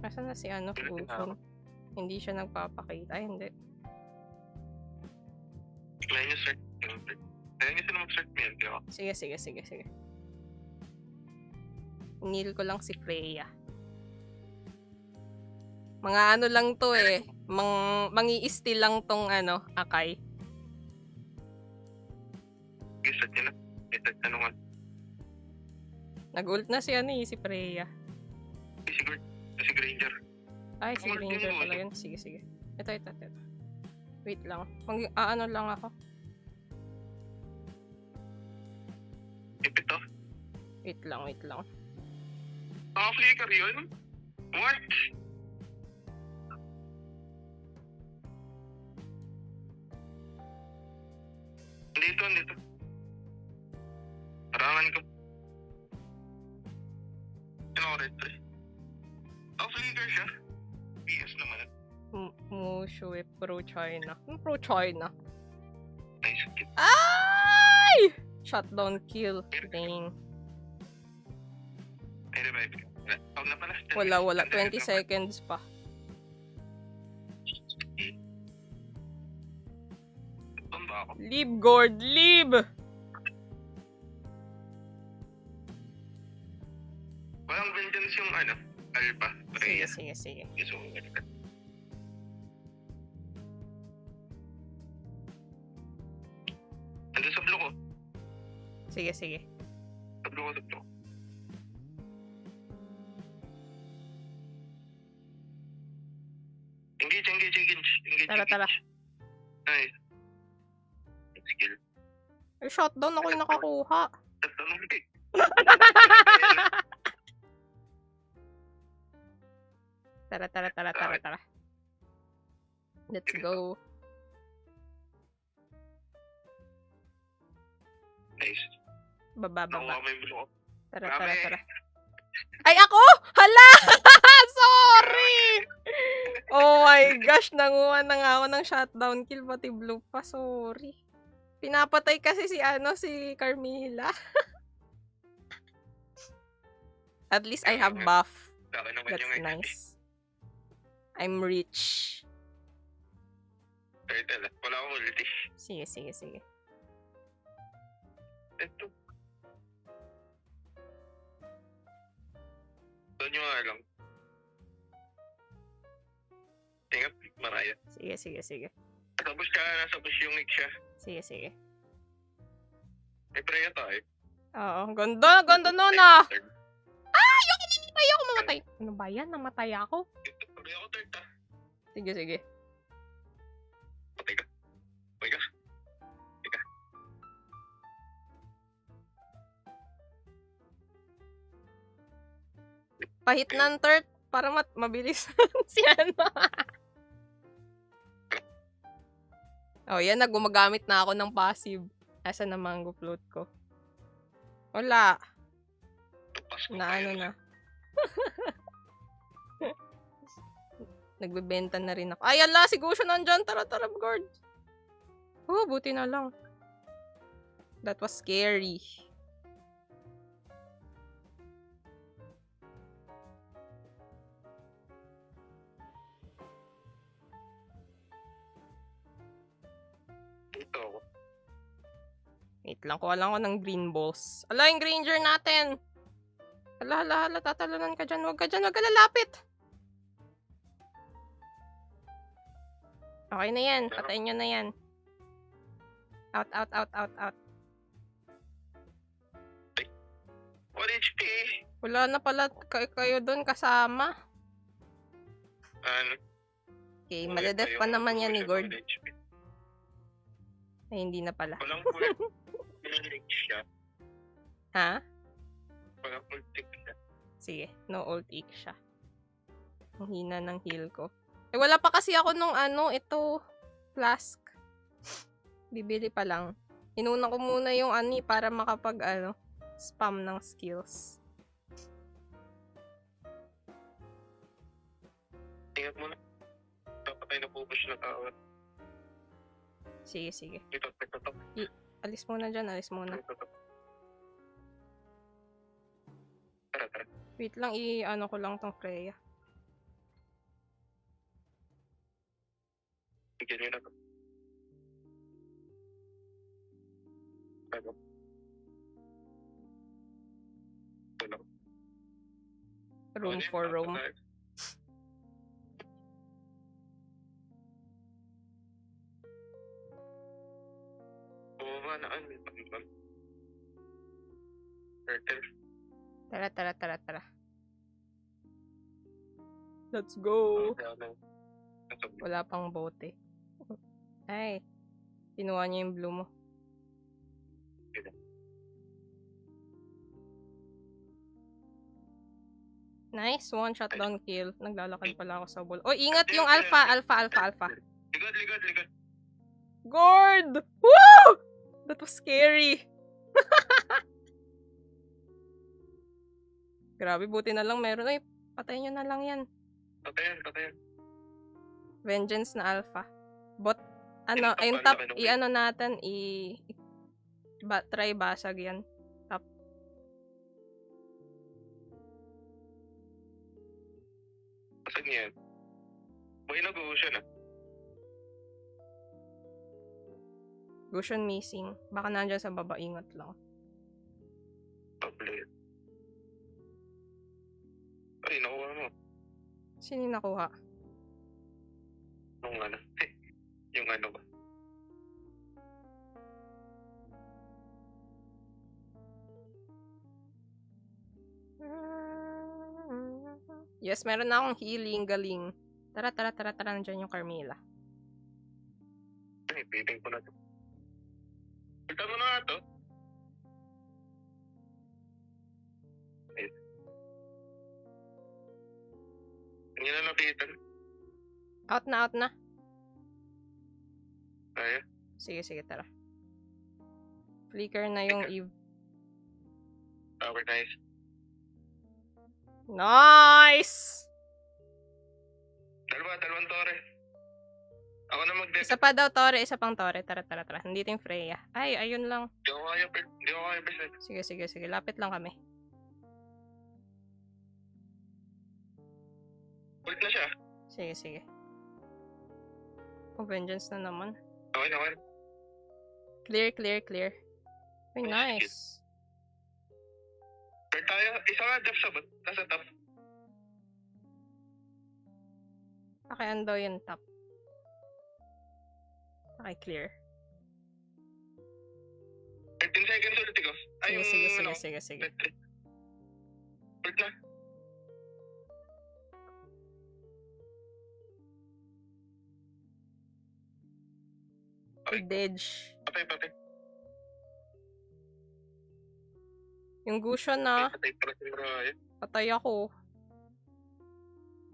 Nasaan na si Gushon? Hindi siya nagpapakita. Ay, hindi. Kaya niyo start. Kaya niyo sila mag-start mail. Di ba? Sige. Nil ko lang si Freya. Mga lang to eh. Mangi-steal lang tong Akai. Gisat niyo na. Gisat na naman. Nag-ult na si si Freya. Si Granger. Ay, si Granger pala yun. Sige. Ito. Wait lang. Lang ako. Ipito. Wait lang. Flicker yun? What? Dito. Parangan ko. Red. Flicker siya. PS naman. Mushu pro-China. Pro-China. Nice kid. Ay! Shutdown kill. Dang. Ay, revive ka. Huwag na pala. Wala. 20 seconds pa. Saan ba ako? Leave, Gord! Leave! Walang vengeance yung Alba. Sige. Gusto mo Ando sa blue ko. Sige. Sa blue ko. Engage. Tara. Nice. Skill. Ay, shutdown ako yung nakakuha. Tara. Let's go. Nice. Baba. Nakuha mo yung blue ko. Tara. Ay, ako! Hala! Sorry! Oh my gosh, nanguha na nga ako ng shutdown kill, pati blue pa. Sorry. Pinapatay kasi si Carmilla. At least I have buff. Laki naman That's yung XP. nice. I'm rich. Turtle, wala akong ulti. Sige, sige, sige. Ito. Doon nyo nga lang. Ingat, Maraya. Sige, sige, sige. Tapos ka, nasa bush yung Nick siya. Sige, sige. May Freya tayo. Oo, ganda, ganda nun ah! Ayoko mamatay! Ano ba yan? Namatay ako? Pagay ako third ah. Sige, sige. Patay ka. Patay ka. Patay ka. Pahit ng third para mabilis si ano. Oh, yan na. Gumagamit na ako ng passive. Asa na mango float ko? Wala. Tupas ko Na kayo. ano na. Nagbebenta na rin ako. Ay, ala! Si Gusho nandyan. Tara, tara, guard. Oh, buti na lang. That was scary. Dito ako. Wait lang, kuha lang ako ng green balls. Ala, yung granger natin! Hala, hala, hala, tatalunan ka dyan. Huwag ka dyan, huwag ka lalapit! Okay na yan, patayin nyo na yan. Out, out, out, out, out. 1 HP. Wala na pala kayo doon kasama. Ano? Okay, madedef pa naman yan ni Gord. Ay, hindi na pala. Walang full. Nilig siya. Ha? Walang full tick siya. Sige, no ult ick siya. Ang hina ng heal ko. Eh, wala pa kasi ako nung ito, flask. Bibili pa lang. Inuna ko muna yung para makapag, spam ng skills. Ingat mo na. Dapat tayo napupush na tao. Sige, sige. Ito. Alis muna dyan, alis muna. Tara, tara. Wait lang, ko lang tong Freya. Bigyan nyo na to. Ano? Ito lang. Room Ano yun? for room. Tayo. Oo nga na ano. Turtle. Tara, tara, tara, tara. Let's go! Wala pang bote. Ay, kinuha niya yung blue mo. Nice, one shot down kill. Naglalakad pala ako sa wall. Oh, ingat yung alpha, alpha, alpha, alpha. Ligod. Gord! Woo! That was scary. Grabe, buti na lang meron. Ay, patayin nyo na lang yan. Patayan. Vengeance na alpha. Bot, Yung yung top, top, ano, natin, try basag yan. Top. Saan yan? May nag-uusya na. Gusion missing. Baka nandyan sa baba, ingat lang. Tablet. Ay, nakuha mo. Sino yung nakuha? Nung ano. Yung ano ba? Yes, meron na akong healing, galing. Tara, nandyan yung Carmilla. Ay, piling ko na to. Ito mo na nga to. Ay. Hindi na napitan. Out na. Kaya? Sige, tara. Flicker na yung Eve. Tower nice. Nice! Dalawang tore. Ako na mag-death. Isa pa daw, Tore. Isa pang Tore. Tara. Nandito yung Freya. Ay, ayun lang. Hindi ako kaya percent. Sige. Lapit lang kami. Ult na siya. Sige, sige. Oh, vengeance na naman. Okay na, okay. Clear, clear, clear. Uy, nice. Start tayo. Isa nga, Jeff, sa bot. Nasa top. Pakian daw yung top. Okay, clear. 13 seconds ulit ko. Ay, Sige, sige, sige, ano, sige, sige. ult na. Dodge. Patay, patay. Yung Gusion na, Patay para sa Mariah. patay ako.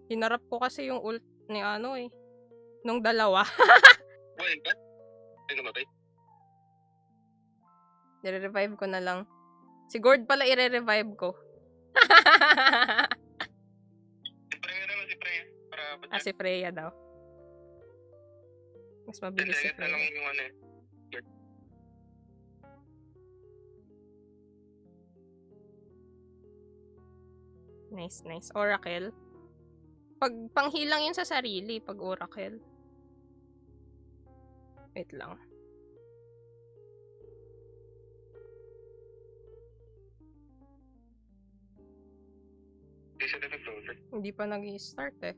Hinarap ko kasi yung ult ni ano eh. Nung dalawa. Why ba? Ay, namatay. Nire-revive ko na lang. Si Gord pala i-revive ko. Si Freya naman, si Freya. Para Ah, si Freya daw. Mas 10 mabilis si seconds na lang Freya. yung ano eh. Nice, nice. Oracle. Pag panghilang yun sa sarili, pag Oracle. Wait lang. Hindi siya nag-loader. Hindi pa nag-i-start eh.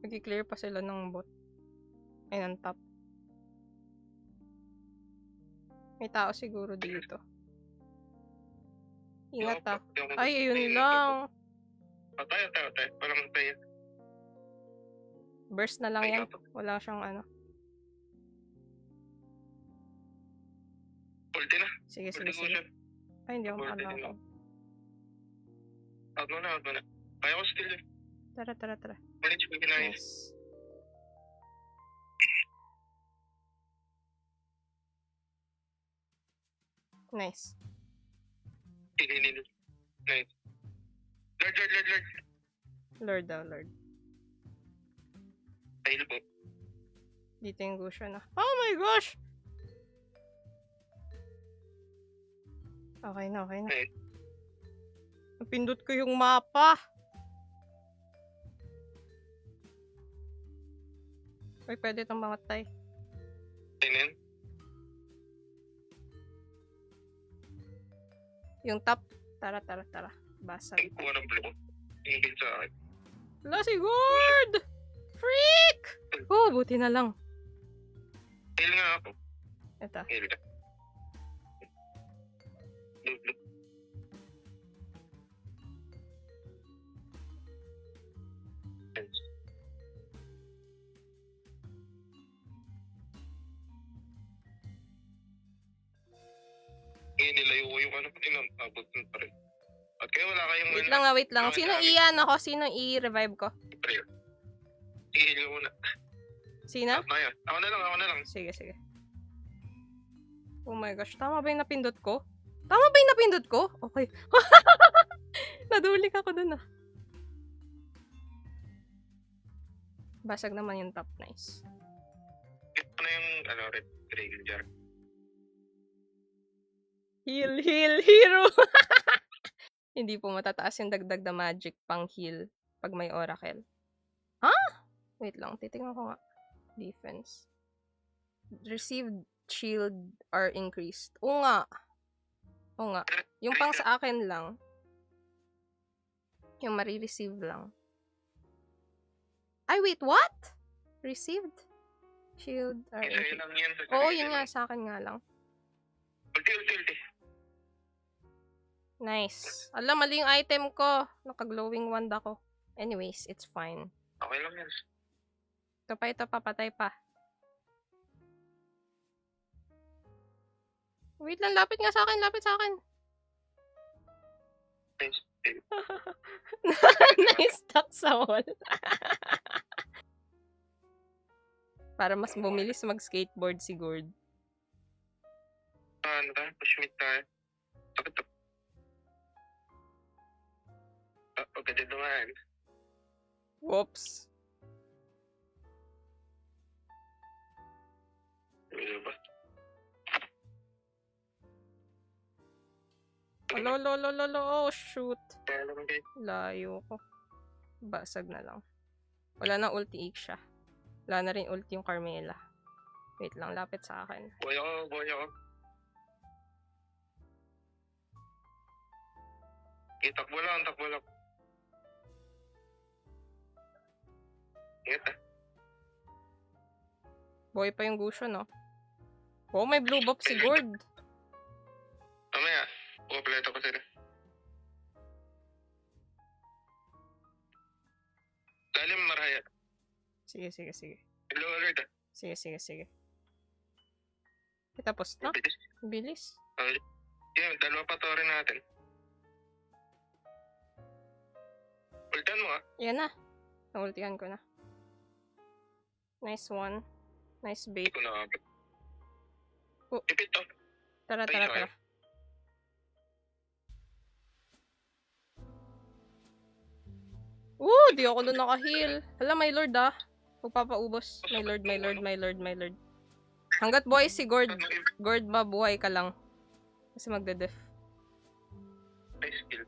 Nag-clear pa sila ng bot. Ay, ng top. May tao siguro dito. Ingat ah. Ay, ayun lang. Patay. Walang patay. Burst na lang Ay, yan. ako. Wala siyang ano. Ulti na. Sige, Ulti sige, ko sige. siya. Ay, hindi ako Ulti makalaw. din ako. Out mo na. Kaya ko still eh. Tara. Manage ko ginayos. Nice. Nice. Nice. Lord. Lord daw, Lord. Dahil po. Dito yung Gusion na. Oh my gosh! Okay na. Nice. Napindot ko yung mapa. Uy, pwede itong mamatay. Tingnan. Yung top. Tara. Basag. Ay, kuha ng blue. Ingin sa akin. Wala si Gord! Freak! Oh, buti na lang. Hail nga ako. Ito. Hail ka. Blue. Nice. Ngayon nilayo ko yung ano, abot nun pa rin. At kaya wala kayong Wait lang. Sino i-ano ko? Sino i-revive ko? i-heal ko muna. Sino? Out na yan. Ako na lang. Sige. Oh my gosh, tama ba yung napindot ko? Okay. Nadulik ako dun ah. Basag naman yung top. Nice. Ito na yung red dragon jar. Heal, hero! Hindi po matataas yung dagdag na magic pang heal pag may oracle. Wait lang, titingnan ko nga. Defense. Received shield are increased. Oo nga. Yung pang sa akin lang. Yung marireceive lang. Ay, wait, what? Received? Shield are Sa'yo increased. lang yan. Oo, yun nga, sa akin nga lang. Ulti. Nice. Alam, mali yung item ko. Naka-glowing wand ako. Anyways, it's fine. Okay lang yan. Ito pa, patay pa. Wait lang, lapit sa akin. Nice. Na-stuck sa wall. Para mas bumilis mag-skateboard si Gord. Ano tayo? Push mid tayo. Sakit to. Pagkada naman. Whoops. Ano ba? Lolo, oh shoot. Kaya naman kayo. Layo ko. Basag na lang. Wala nang ulti Iksha. Wala na rin ulti yung Carmela. Wait lang, lapit sa akin. Buhay ako. Takbo lang. Ingat ah. Buhay pa yung Gusion, no? Oh, may blue buff si Gord. Mamaya, kompleto ko sila. Lalim maraya. Sige. Hello alert ah. Sige. Tapos na. Bilis. Bilis. Yan, dalawa pa to rin natin. Ultan mo ah. Yan na. Naultihan ko na. Nice one. Nice bait. Hindi ko nakabot. Oh. Ipit to. Tara. Di ako doon naka-heal. Hala, my lord ah. Magpapaubos. My lord. Hanggat buhay si Gord. Gord, mabuhay ka lang. Kasi magde-def. Nice kill.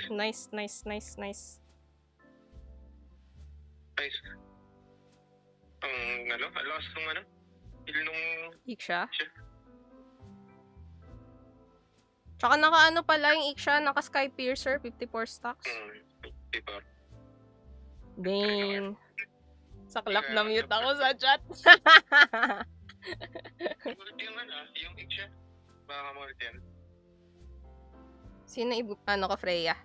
Nice. Nice. Ang alas nung kill nung... Iksha? Tsaka naka pala yung Iksha, naka Sky Piercer, 54 stacks. Diba? Dang. Saklap na mute ako sa chat. Yung Iksha. Baka multi yan. Sino ka, Freya?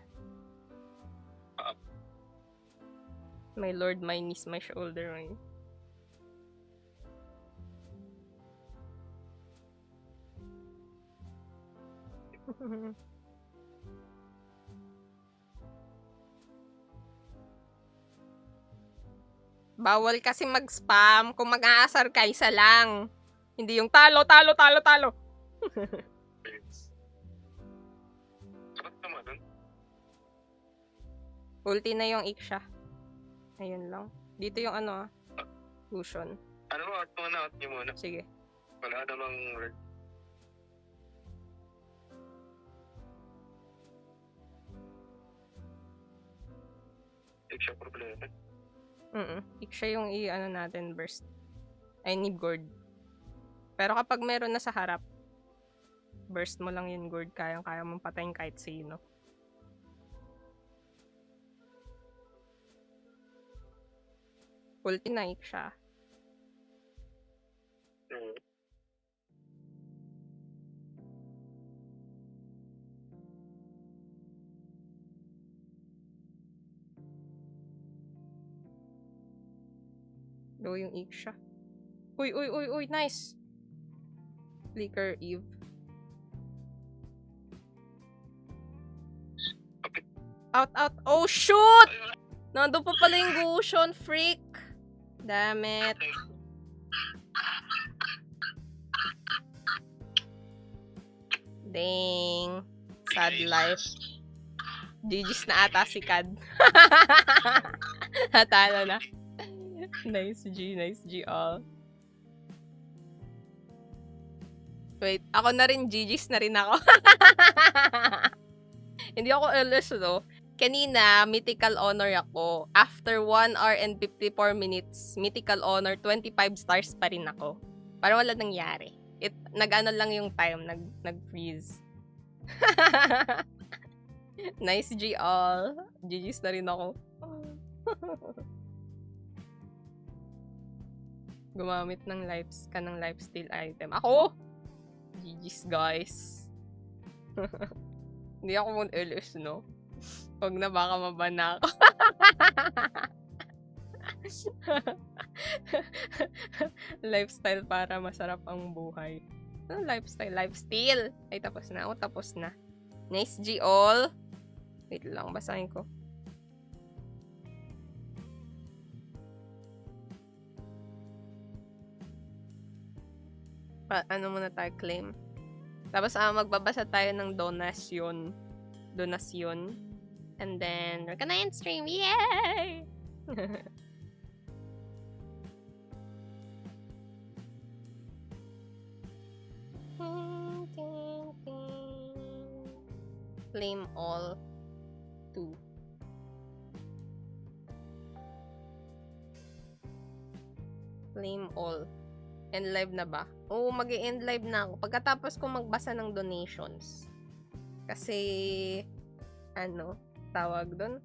My lord, my knees, my shoulder, my... Bawal kasi mag-spam. Kung mag-aasar ka, isa lang. Hindi yung talo. Sarap naman dun. Ulti na yung Iksha. Ayun lang. Dito yung Gusion. Out niyo muna. Sige. Wala namang red. Iksha problema. Iksha yung natin burst. I need Gord. Pero kapag meron na sa harap, burst mo lang yung Gord. Kaya mong patayin kahit sino. Ulti na Iksha. Low yung Iksha. Uy, nice! Flicker Eve. Out. Oh, shoot! Nandun pa pala yung Gusion, freak! Damn it. Dang. Sad life. GG's na ata si Kad. Natalo na. Nice G all. Wait, ako na rin, GG's na rin ako. Hindi ako LS, no? Kanina, mythical honor ako. After 1 hour and 54 minutes, mythical honor, 25 stars pa rin ako. Parang wala nangyari. Nag-ano lang yung time, nag-freeze. Nice G all. GG's na rin ako. Gumamit ng lifesteal item. Ako! GG's, guys. Hindi ako muna LS, no? Huwag na, baka mabana ako. Lifestyle para masarap ang buhay. Ano lifestyle? Lifesteal! Ay, tapos na. Nice G all. Wait lang, basahin ko. Ano muna tayo, claim. Tapos magbabasa tayo ng donasyon. And then, we're gonna end stream. Yay! Claim all 2. End live na ba? Oo, mag-end live na ako. Pagkatapos ko magbasa ng donations. Kasi, ano, tawag doon?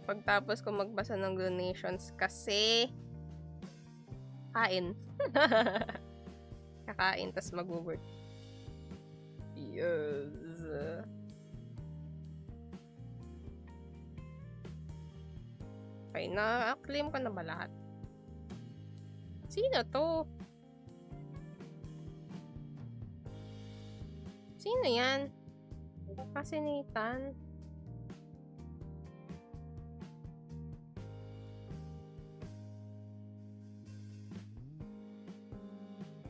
Pagtapos ko magbasa ng donations kasi kain. Kakain, tas mag-work. Yes. Okay, na-claim ko na ba lahat? Sino to? Sino yan? Kasi Nathan.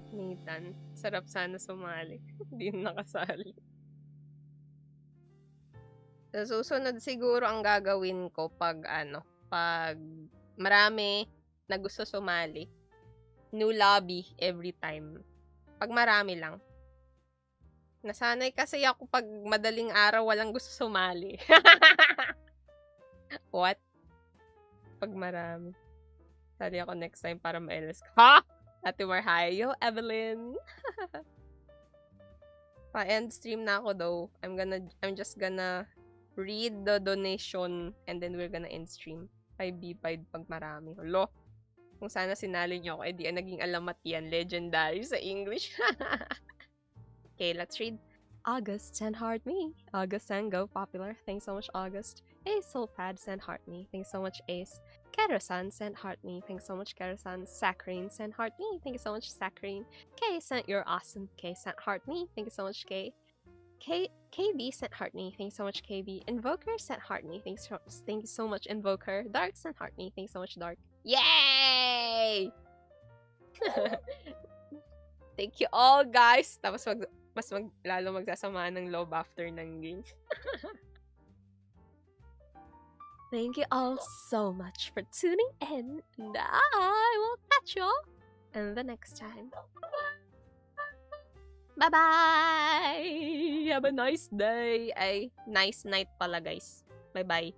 Nathan. Sarap sana sumali. Hindi na nakasali. Sa susunod siguro ang gagawin ko pag pag marami na gusto sumali. New lobby every time. Pag marami lang. Nasanay kasi ako pag madaling araw walang gusto sumali. What? Pag marami. Sali ako next time para ma-LS ko. Ha? Ate Marhayo, Evelyn. Pa-end stream na ako though. I'm just gonna read the donation and then we're gonna end stream. 5v5 pag marami. Lo, kung sana sinali nyo ako, edi naging alamat yan. Legendary sa English. Okay, let's read. August, send heart me. August, send go popular. Thanks so much, August. Ace Soulpad, send heart me. Thanks so much, Ace. Kerasan, sent heart me. Thanks so much, Kerasan. Saccharine, sent heart me. Thank you so much, Saccharine. K sent you're awesome. K sent heart me. Thank you so much, K. KB sent heart me. Thanks so much, KB. Invoker sent heart me. Thank you so much, Invoker. Dark sent heart me. Thanks so much, Dark. Yay! Thank you all, guys. Tapos lalo magsasama ng loob after ng game. Thank you all so much for tuning in, and I will catch you all in the next time. Bye-bye! Have a nice day. Ay, nice night pala, guys. Bye-bye.